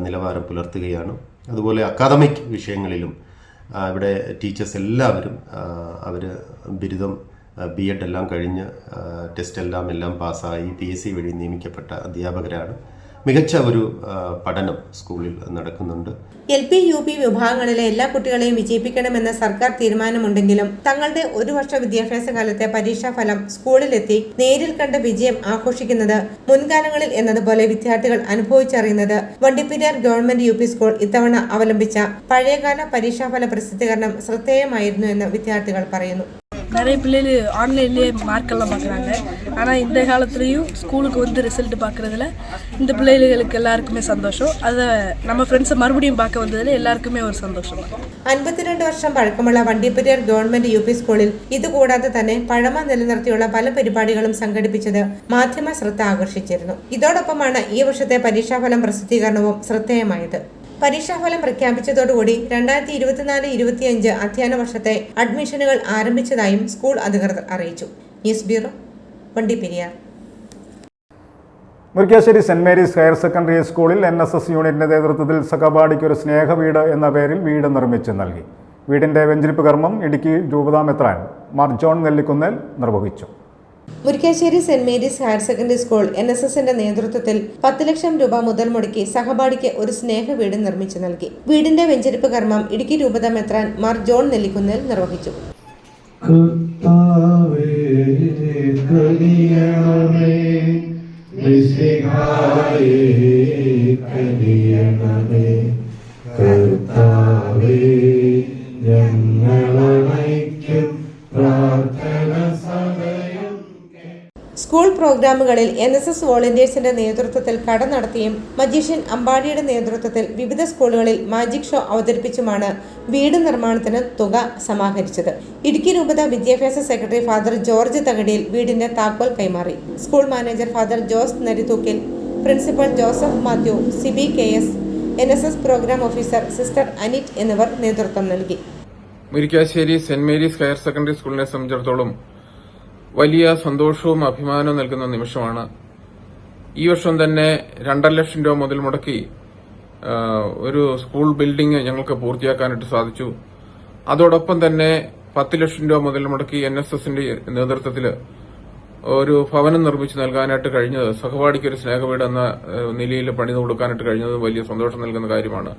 നിലവാരം പുലർത്തുകയാണ്. അതുപോലെ അക്കാദമിക് വിഷയങ്ങളിലും ഇവിടെ ടീച്ചേഴ്സ് എല്ലാവരും അവർ ബിരുദം, B.Ed എല്ലാം കഴിഞ്ഞ് ടെസ്റ്റെല്ലാം പാസ്സായി PSC വഴി നിയമിക്കപ്പെട്ട അധ്യാപകരാണ്. മികച്ച ഒരു പഠനം സ്കൂളിൽ നടക്കുന്നുണ്ട്. LP, UP വിഭാഗങ്ങളിലെ എല്ലാ കുട്ടികളെയും വിജയിപ്പിക്കണമെന്ന സർക്കാർ തീരുമാനമുണ്ടെങ്കിലും തങ്ങളുടെ ഒരു വർഷ വിദ്യാഭ്യാസ കാലത്തെ പരീക്ഷാഫലം സ്കൂളിലെത്തി നേരിൽ കണ്ട വിജയം ആഘോഷിക്കുന്നത് മുൻകാലങ്ങളിൽ എന്നതുപോലെ വിദ്യാർത്ഥികൾ അനുഭവിച്ചറിയുന്നത് വണ്ടിപ്പെരിയാർ ഗവൺമെന്റ് UP സ്കൂൾ ഇത്തവണ അവലംബിച്ച പഴയകാല പരീക്ഷാഫല പ്രസിദ്ധീകരണം ശ്രദ്ധേയമായിരുന്നു എന്ന് വിദ്യാർത്ഥികൾ പറയുന്നു. நிறைய பிள்ளைகள் ஆன்லைன்லேயே மார்க்கெல்லாம் பார்க்குறாங்க. ஆனால் இந்த காலத்துலேயும் ஸ்கூலுக்கு வந்து ரிசல்ட் பார்க்குறதுல இந்த பிள்ளைகளுக்கு எல்லாருக்குமே சந்தோஷம். அதை நம்ம ஃப்ரெண்ட்ஸை மறுபடியும் பார்க்க வந்ததில் எல்லாருக்குமே ஒரு சந்தோஷம். 52 വർഷം പഴക്കമുള്ള വണ്ടിപ്പെരിയാർ ഗവൺമെന്റ് UP സ്കൂളിൽ ഇതുകൂടാതെ തന്നെ പഴമ നിലനിർത്തിയുള്ള പല പരിപാടികളും സംഘടിപ്പിച്ചത് മാധ്യമ ശ്രദ്ധ ആകർഷിച്ചിരുന്നു. ഇതോടൊപ്പമാണ് ഈ വർഷത്തെ പരീക്ഷാഫലം പ്രസിദ്ധീകരണവും ശ്രദ്ധേയമായത്. പരീക്ഷാഫലം പ്രഖ്യാപിച്ചതോടുകൂടി 2024-25 അധ്യയന വർഷത്തെ അഡ്മിഷനുകൾ ആരംഭിച്ചതായും സ്കൂൾ അധികൃതർ അറിയിച്ചു. News bureau, Vandiperiyar. Murickassery saint Mary's higher secondary സ്കൂളിൽ NSS യൂണിറ്റിന്റെ നേതൃത്വത്തിൽ സഹപാഠിക്ക് ഒരു സ്നേഹവീട് എന്ന പേരിൽ വീട് നിർമ്മിച്ച് നൽകി. വീടിന്റെ വെഞ്ചരിപ്പ് കർമ്മം ഇടുക്കി രൂപതാ മെത്രാൻ മാർ ജോൺ നെല്ലിക്കുന്നേൽ നിർവഹിച്ചു. Murickassery saint Mary's higher secondary school NSSന്റെ നേതൃത്വത്തിൽ 10 ലക്ഷം രൂപ മുതൽ മുടക്കി സഹപാഠിക്ക് ഒരു സ്നേഹ വീട് നിർമ്മിച്ചു നൽകി. വീടിന്റെ വെഞ്ചരിപ്പ് കർമ്മം ഇടുക്കി രൂപത മെത്രാൻ മാർ ജോൺ നെല്ലിക്കുന്നേൽ നിർവഹിച്ചു. സ്കൂൾ പ്രോഗ്രാം പ്രോഗ്രാമുകളിൽ NSS വോളണ്ടിയേഴ്സിന്റെ നേതൃത്വത്തിൽ കട നടത്തിയും മജീഷ്യൻ അമ്പാടിയുടെ നേതൃത്വത്തിൽ വിവിധ സ്കൂളുകളിൽ മാജിക് ഷോ അവതരിപ്പിച്ചുമാണ് വീട് നിർമ്മാണത്തിന് തുക സമാഹരിച്ചത്. ഇടുക്കി രൂപത വിദ്യാഭ്യാസ സെക്രട്ടറി ഫാദർ ജോർജ് തകടിയിൽ വീടിന്റെ താക്കോൽ കൈമാറി. School manager father Jose Narithookil, principal Joseph Mathew, Sibi KS, NSS programme officer sister Anit എന്നിവർ നേതൃത്വം നൽകി. Murickassery saint Mary's higher secondary സ്കൂളിനെ സംബന്ധിച്ചിടത്തോളം വലിയ സന്തോഷവും അഭിമാനവും നൽകുന്ന നിമിഷമാണ്. ഈ വർഷം തന്നെ 2.5 ലക്ഷം രൂപ മുതൽ മുടക്കി ഒരു സ്കൂൾ ബിൽഡിംഗ് ഞങ്ങൾക്ക് പൂർത്തിയാക്കാനായിട്ട് സാധിച്ചു. അതോടൊപ്പം തന്നെ 10 ലക്ഷം രൂപ മുതൽ മുടക്കി NSSന്റെ നേതൃത്വത്തിൽ ഒരു ഭവനം നിർമ്മിച്ച് നൽകാനായിട്ട് കഴിഞ്ഞത്, സഹപാഠിക്ക് ഒരു സ്നേഹവീട് എന്ന നിലയിൽ പണിത് കൊടുക്കാനായിട്ട് കഴിഞ്ഞത് വലിയ സന്തോഷം നൽകുന്ന കാര്യമാണ്.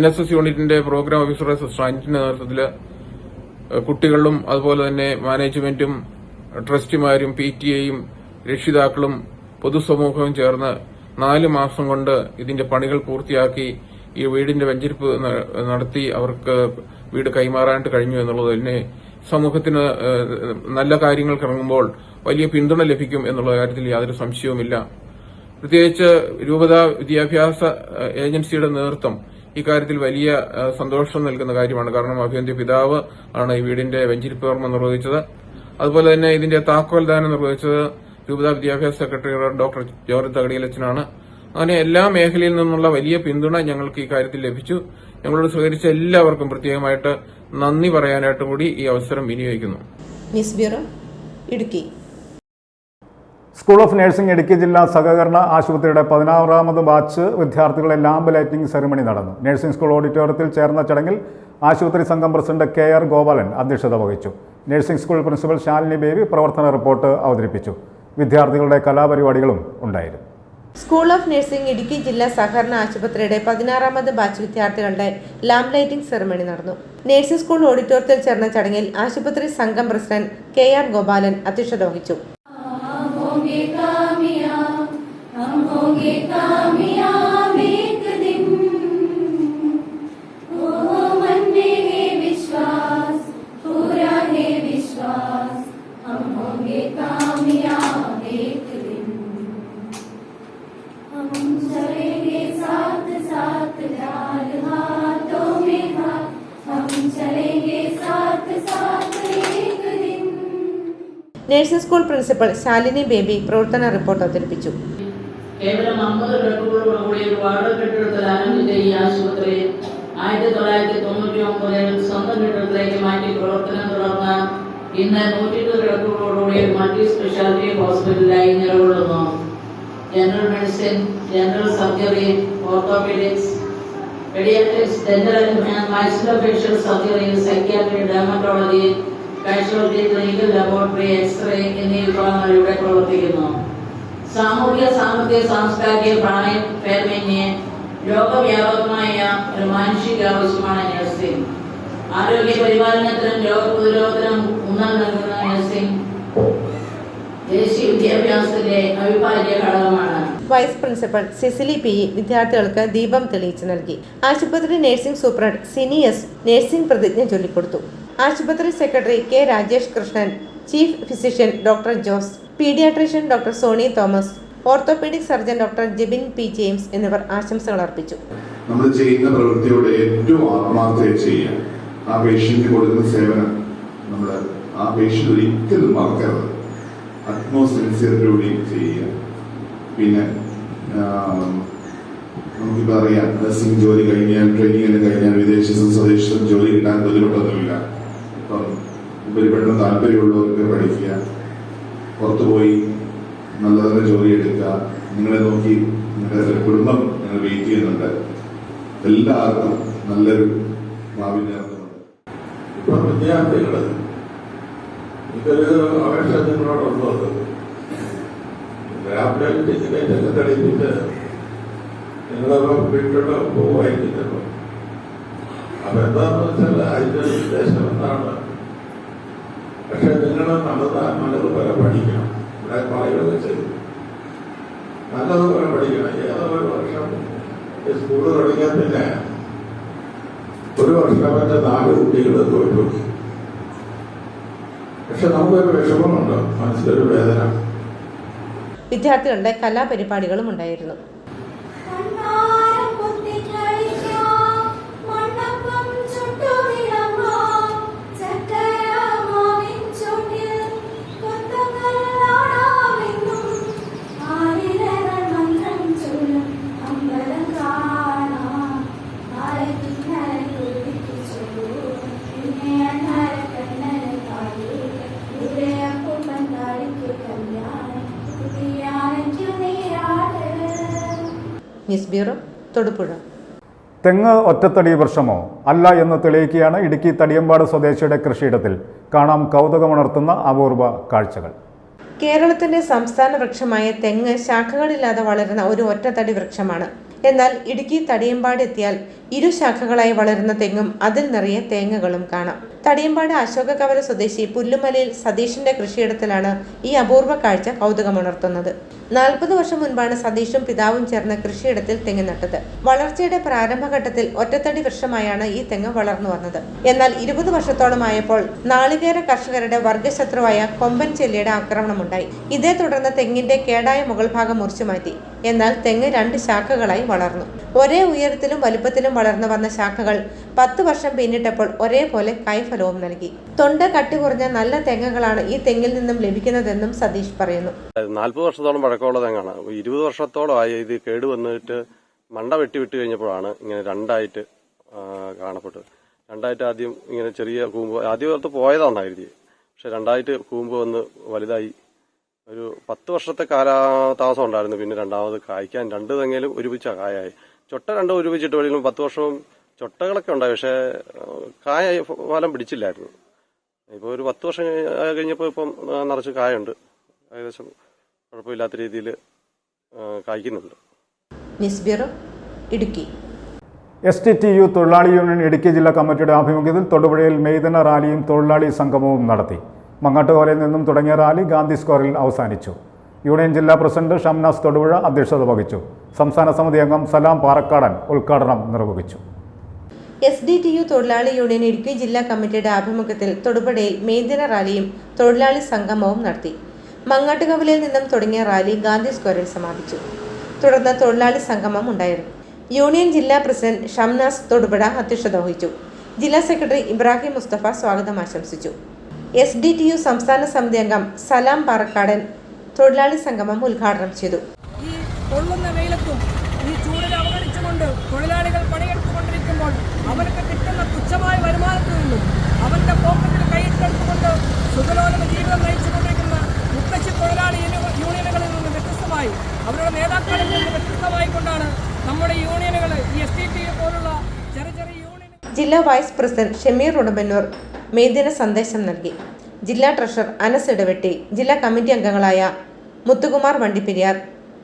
NSS യൂണിറ്റിന്റെ പ്രോഗ്രാം ഓഫീസറുടെ സിസ്റ്റർ അനിറ്റിന്റെ നേതൃത്വത്തിൽ കുട്ടികളും അതുപോലെ തന്നെ മാനേജ്മെന്റും ട്രസ്റ്റിമാരും PTA-യും രക്ഷിതാക്കളും പൊതുസമൂഹവും ചേർന്ന് 4 മാസം കൊണ്ട് ഇതിന്റെ പണികൾ പൂർത്തിയാക്കി ഈ വീടിന്റെ വെഞ്ചരിപ്പ് നടത്തി അവർക്ക് വീട് കൈമാറാനായിട്ട് കഴിഞ്ഞു എന്നുള്ളത് തന്നെ സമൂഹത്തിന് നല്ല കാര്യങ്ങൾക്ക് ഇറങ്ങുമ്പോൾ വലിയ പിന്തുണ ലഭിക്കും എന്നുള്ള കാര്യത്തിൽ യാതൊരു സംശയവുമില്ല. പ്രത്യേകിച്ച് രൂപത വിദ്യാഭ്യാസ ഏജൻസിയുടെ നേതൃത്വം ഇക്കാര്യത്തിൽ വലിയ സന്തോഷം നൽകുന്ന കാര്യമാണ്. കാരണം അഭിവന്ദ്യ പിതാവ് ആണ് ഈ വീടിന്റെ വെഞ്ചരിപ്പ് കർമ്മം നിർവഹിച്ചത്. അതുപോലെ തന്നെ ഇതിന്റെ താക്കോൽ ദാനം നിർവഹിച്ചത് രൂപത വിദ്യാഭ്യാസ സെക്രട്ടറി ഡോക്ടർ ജോർജ് തകടിയിലച്ചനാണ്. അങ്ങനെ എല്ലാ മേഖലയിൽ നിന്നുള്ള വലിയ പിന്തുണ ഞങ്ങൾക്ക് ഈ കാര്യത്തിൽ ലഭിച്ചു. ഞങ്ങളോട് സഹകരിച്ച എല്ലാവർക്കും പ്രത്യേകമായിട്ട് നന്ദി പറയാനായിട്ടും കൂടി ഈ അവസരം വിനിയോഗിക്കുന്നു. News bureau, Idukki. School of nursing Idukki ജില്ലാ സഹകരണ ആശുപത്രിയുടെ 16ാമത് ബാച്ച് വിദ്യാർത്ഥികളുടെ ലാമ്പ് ലൈറ്റിംഗ് സെറിമണി നടന്നു. നഴ്സിംഗ് സ്കൂൾ ഓഡിറ്റോറിയത്തിൽ ചേർന്ന ചടങ്ങിൽ ആശുപത്രി സംഘം പ്രസിഡന്റ് KR ഗോപാലൻ അധ്യക്ഷത വഹിച്ചു. Nursing school principal Shalini baby പ്രവർത്തന റിപ്പോർട്ട് അവതരിപ്പിച്ചു. വിദ്യാർത്ഥികളുടെ കലാപരിപാടികളും ഉണ്ടായിരുന്നു. സ്കൂൾ ഓഫ് നഴ്സിംഗ് ഇടുക്കി ജില്ലാ സഹകരണ ആശുപത്രിയുടെ 16ാമത് ബാച്ച് വിദ്യാർത്ഥികളുടെ ലാമ്പ് ലൈറ്റിംഗ് സെറിമണി നടന്നു. നഴ്സിംഗ് സ്കൂൾ ഓഡിറ്റോറിയത്തിൽ ചേർന്ന ചടങ്ങിൽ ആശുപത്രി സംഘം പ്രസിഡന്റ് KR ഗോപാലൻ അധ്യക്ഷത വഹിച്ചു. Nursing school principal Shalini baby പ്രവർത്തന റിപ്പോർട്ട് അവതരിപ്പിച്ചു. കേവലം 50 ബെഡുകളോടുകൂടി ഒരു വാടക കെട്ടിടത്തിൽ ആരംഭിച്ച ഈ ആശുപത്രി 1999 സ്വന്തം കെട്ടിടത്തിലേക്ക് മാറ്റി പ്രവർത്തനം തുടർന്ന് ഇന്ന് 120 ബെഡുകളോടുകൂടി ഒരു മൾട്ടി സ്പെഷ്യാലിറ്റി ഹോസ്പിറ്റലായി നിലകൊള്ളുന്നു. General medicine, general surgery, orthopaedics, paediatrics, dental and maxillofacial surgery, psychiatry, dermatology, casualty, clinical laboratory, X ray എന്നീ വിഭാഗങ്ങൾ ഇവിടെ പ്രവർത്തിക്കുന്നു. സാമൂഹിക, സാമ്പത്തിക, സാംസ്കാരിക ഭേദമന്യേ ലോകവ്യാപകമായ ഒരു മാനുഷിക ആവശ്യമാണ് നഴ്സിംഗ്. ആരോഗ്യ പരിപാലനത്തിനും രോഗപ്രതിരോധത്തിനും ഊന്നൽ നൽകുന്ന നഴ്സിംഗ് ദേശീയ വിദ്യാഭ്യാസത്തിന്റെ അവിഭാജ്യ ഘടകമാണ്. വൈസ് പ്രിൻസിപ്പൽ സിസിലി PE വിദ്യാർത്ഥികൾക്ക് ദീപം തെളിയിച്ചു നൽകി. ആശുപത്രി nursing superintendent Sini S nursing പ്രതിജ്ഞ ചൊല്ലിക്കൊടുത്തു. ആശുപത്രി secretary K Rajesh Krishnan, chief physician doctor Jose, paediatrician doctor Soni Thomas, orthopaedic surgeon doctor Jebin P James എന്നിവർ ആശംസകൾ അർപ്പിച്ചു. നമ്മൾ ചെയ്യുന്ന പ്രവൃത്തിയോട് ഏറ്റവും ആത്മാർത്ഥത ചെയ്യുക. ആ പേഷ്യന്റിന് കൊടുക്കുന്ന സേവനം നമ്മൾ ആ പേഷ്യന്റ് ഒരിക്കലും മറക്കരുത്. അറ്റ്മോസിൻസിയറിലൂടെ ചെയ്യുക. പിന്നെ നമുക്കിപ്പോൾ അറിയാം, നഴ്സിംഗ് ജോലി കഴിഞ്ഞാൽ, ട്രെയിനിങ് എല്ലാം കഴിഞ്ഞാൽ വിദേശത്തും സ്വദേശത്തും ജോലി കിട്ടാൻ ബുദ്ധിമുട്ടൊന്നുമില്ല. അപ്പം ഉപരിപഠനം താല്പര്യമുള്ളവർക്ക് പഠിക്കുക, പുറത്തുപോയി നല്ല നല്ല ജോലി എടുക്കുക. നിങ്ങളെ നോക്കി നിങ്ങളുടെ കുടുംബം നിങ്ങൾ വെയിറ്റ് ചെയ്യുന്നുണ്ട്. എല്ലാവർക്കും നല്ലൊരു ഭാവി നേർന്നുണ്ട്. ഇപ്പം വിദ്യാർത്ഥികൾ ഇതൊരു അപേക്ഷ നിങ്ങളോടുള്ളത് ലാബിലേക്ക് തെളിയിച്ചിട്ട് നിങ്ങളെ വീട്ടിലുള്ള പോവായിരിക്കുന്നു. അപ്പൊ എന്താണെന്ന് വെച്ചാൽ അതിന്റെ ഉദ്ദേശം എന്താണ്? പക്ഷെ നിങ്ങൾ നല്ലതുപോലെ പഠിക്കണം. ഇവിടെ പറയുന്നത് ശരി, നല്ലതുപോലെ പഠിക്കണം. ഏതോ ഒരു വർഷം സ്കൂള് തുടങ്ങിയാൽ പിന്നെ ഒരു വർഷം മറ്റേ 4 കുട്ടികൾ തോറ്റു. പക്ഷെ നമുക്കൊരു വിഷമമുണ്ട്, മനസ്സിലൊരു വേദന. വിദ്യാർത്ഥികളുടെ കലാപരിപാടികളും ഉണ്ടായിരുന്നു. News bureau, Thodupuzha. തെങ്ങ് ഒറ്റത്തടി വൃക്ഷമോ അല്ല എന്ന് തെളിയിക്കുകയാണ് ഇടുക്കി തടിയമ്പാട് സ്വദേശിയുടെ കൃഷിയിടത്തിൽ. കാണാം കൗതുകമുണർത്തുന്ന അപൂർവ കാഴ്ചകൾ. കേരളത്തിന്റെ സംസ്ഥാന വൃക്ഷമായ തെങ്ങ് ശാഖകളില്ലാതെ വളരുന്ന ഒരു ഒറ്റത്തടി വൃക്ഷമാണ്. എന്നാൽ ഇടുക്കി തടിയമ്പാട് എത്തിയാൽ ഇരുശാഖകളായി വളരുന്ന തെങ്ങും അതിൽ നിറയെ തേങ്ങകളും കാണാം. തടിയമ്പാട് അശോകകവല സ്വദേശി പുല്ലുമലയിൽ സതീഷിന്റെ കൃഷിയിടത്തിലാണ് ഈ അപൂർവ കാഴ്ച കൗതുകമുണർത്തുന്നത്. 40 വർഷം മുൻപാണ് സതീഷും പിതാവും ചേർന്ന് കൃഷിയിടത്തിൽ തെങ്ങ് നട്ടത്. വളർച്ചയുടെ പ്രാരംഭഘട്ടത്തിൽ ഒറ്റത്തടി വൃക്ഷമായാണ് ഈ തെങ്ങ് വളർന്നു വന്നത്. എന്നാൽ 20 വർഷത്തോളമായപ്പോൾ നാളികേര കർഷകരുടെ വർഗശത്രുവായ കൊമ്പൻ ചെല്ലിയുടെ ആക്രമണമുണ്ടായി. ഇതേ തുടർന്ന് തെങ്ങിന്റെ കേടായ മുകൾ ഭാഗം മുറിച്ചു മാറ്റി. എന്നാൽ തെങ്ങ് 2 ശാഖകളായി വളർന്നു. ഒരേ ഉയരത്തിലും വലുപ്പത്തിലും വളർന്നു വന്ന ശാഖകൾ 10 വർഷം പിന്നിട്ടപ്പോൾ ഒരേപോലെ കായ്ഫലവും നൽകി. തൊണ്ട കട്ടി കുറഞ്ഞ നല്ല തെങ്ങുകളാണ് ഈ തെങ്ങിൽ നിന്നും ലഭിക്കുന്നതെന്നും സതീഷ് പറയുന്നു. 40 വർഷത്തോളം പഴക്കമുള്ള തെങ്ങാണ്. 20 വർഷത്തോളമായി ഇത് കേടുവന്നിട്ട് മണ്ട വെട്ടി കഴിഞ്ഞപ്പോഴാണ് ഇങ്ങനെ രണ്ടായിട്ട് കാണപ്പെട്ടത്. രണ്ടായിട്ട് ആദ്യം ഇങ്ങനെ ചെറിയ കൂമ്പ് ആദ്യം ഓർത്ത് പോയതാണായിരുന്നു. പക്ഷെ രണ്ടായിട്ട് കൂമ്പ് വന്ന് വലുതായി. ഒരു 10 വർഷത്തെ കാലതാമസം ഉണ്ടായിരുന്നു. പിന്നെ രണ്ടാമത് കായ്ക്കാൻ 2 തെങ്ങിലും ഒരുമിച്ച കായായി. ചൊട്ട 2 ഒരുമിച്ചിട്ട് വെളിയിലും 10 വർഷവും ചൊട്ടകളൊക്കെ ഉണ്ടായി. പക്ഷേ കായ ഫലം പിടിച്ചില്ലായിരുന്നു. ഇപ്പോൾ ഒരു 10 വർഷം കഴിഞ്ഞപ്പോൾ ഇപ്പം നിറച്ച് കായുണ്ട്. ഏകദേശം കുഴപ്പമില്ലാത്ത രീതിയിൽ കായ്ക്കുന്നുണ്ട്. News bureau, Idukki. STTU തൊഴിലാളി യൂണിയൻ ഇടുക്കി ജില്ലാ കമ്മിറ്റിയുടെ ആഭിമുഖ്യത്തിൽ തൊടുപുഴയിൽ മെയ്ദിന റാലിയും തൊഴിലാളി സംഗമവും നടത്തി. മങ്ങാട്ടുകോലയിൽ നിന്നും തുടങ്ങിയ റാലി ഗാന്ധി സ്ക്വയറിൽ അവസാനിച്ചു. യൂണിയൻ ജില്ലാ പ്രസിഡന്റ് ഷംനാസ് തൊടുപുഴ അധ്യക്ഷത വഹിച്ചു. സംസ്ഥാന സമിതി അംഗം സലാം പാറക്കാടൻ ഉദ്ഘാടനം നിർവഹിച്ചു. SDTU തൊഴിലാളി യൂണിയൻ ഇടുക്കി ജില്ലാ കമ്മിറ്റിയുടെ ആഭിമുഖ്യത്തിൽ തൊടുപുഴയിൽ മെയ്ദിന റാലിയും തൊഴിലാളി സംഗമവും നടത്തി. മങ്ങാട്ടുകവലയിൽ നിന്നും തുടങ്ങിയ റാലി ഗാന്ധി സ്ക്വയറിൽ സമാപിച്ചു. തുടർന്ന് തൊഴിലാളി സംഗമം ഉണ്ടായിരുന്നു. യൂണിയൻ ജില്ലാ പ്രസിഡന്റ് ഷംനാസ് തൊടുപുഴ അധ്യക്ഷത വഹിച്ചു. ജില്ലാ സെക്രട്ടറി ഇബ്രാഹിം മുസ്തഫ സ്വാഗതം ആശംസിച്ചു. SDTU സംസ്ഥാന സമിതി അംഗം സലാം പാറക്കാടൻ തൊഴിലാളി സംഗമം ഉദ്ഘാടനം ചെയ്തു. ഈ പൊള്ളുന്ന വെയിലത്തും ഈ ചൂടിനെ അവഗണിച്ചുകൊണ്ട് തൊഴിലാളികൾ പണിയെടുത്തുകൊണ്ടിരിക്കുമ്പോൾ അവർക്ക് കിട്ടുന്ന തുച്ഛമായ വരുമാനത്തിൽ നിന്നും അവന്റെ പോക്കറ്റിൽ കൈയിട്ടെടുത്തുകൊണ്ട് സുഖലോലന ജീവിതം നയിച്ചുകൊണ്ടിരിക്കുന്ന മുത്തശ്ശി തൊഴിലാളി യൂണിയനുകളിൽ നിന്ന് വ്യത്യസ്തമായി അവരുടെ നേതാക്കളിൽ നിന്ന് വ്യത്യസ്തമായി കൊണ്ടാണ് നമ്മുടെ യൂണിയനുകൾ ഈ SDTU പോലുള്ള ചെറിയ യൂണിയൻ. ജില്ലാ വൈസ് പ്രസിഡന്റ് ഷമീർ ഉടമ്പന്നൂർ മെയ്ദിന സന്ദേശം നൽകി. ജില്ലാ ട്രഷറർ അനസ് ഇടവെട്ടി, ജില്ലാ കമ്മിറ്റി അംഗങ്ങളായ മുത്തുകുമാർ വണ്ടിപ്പെരിയാർ,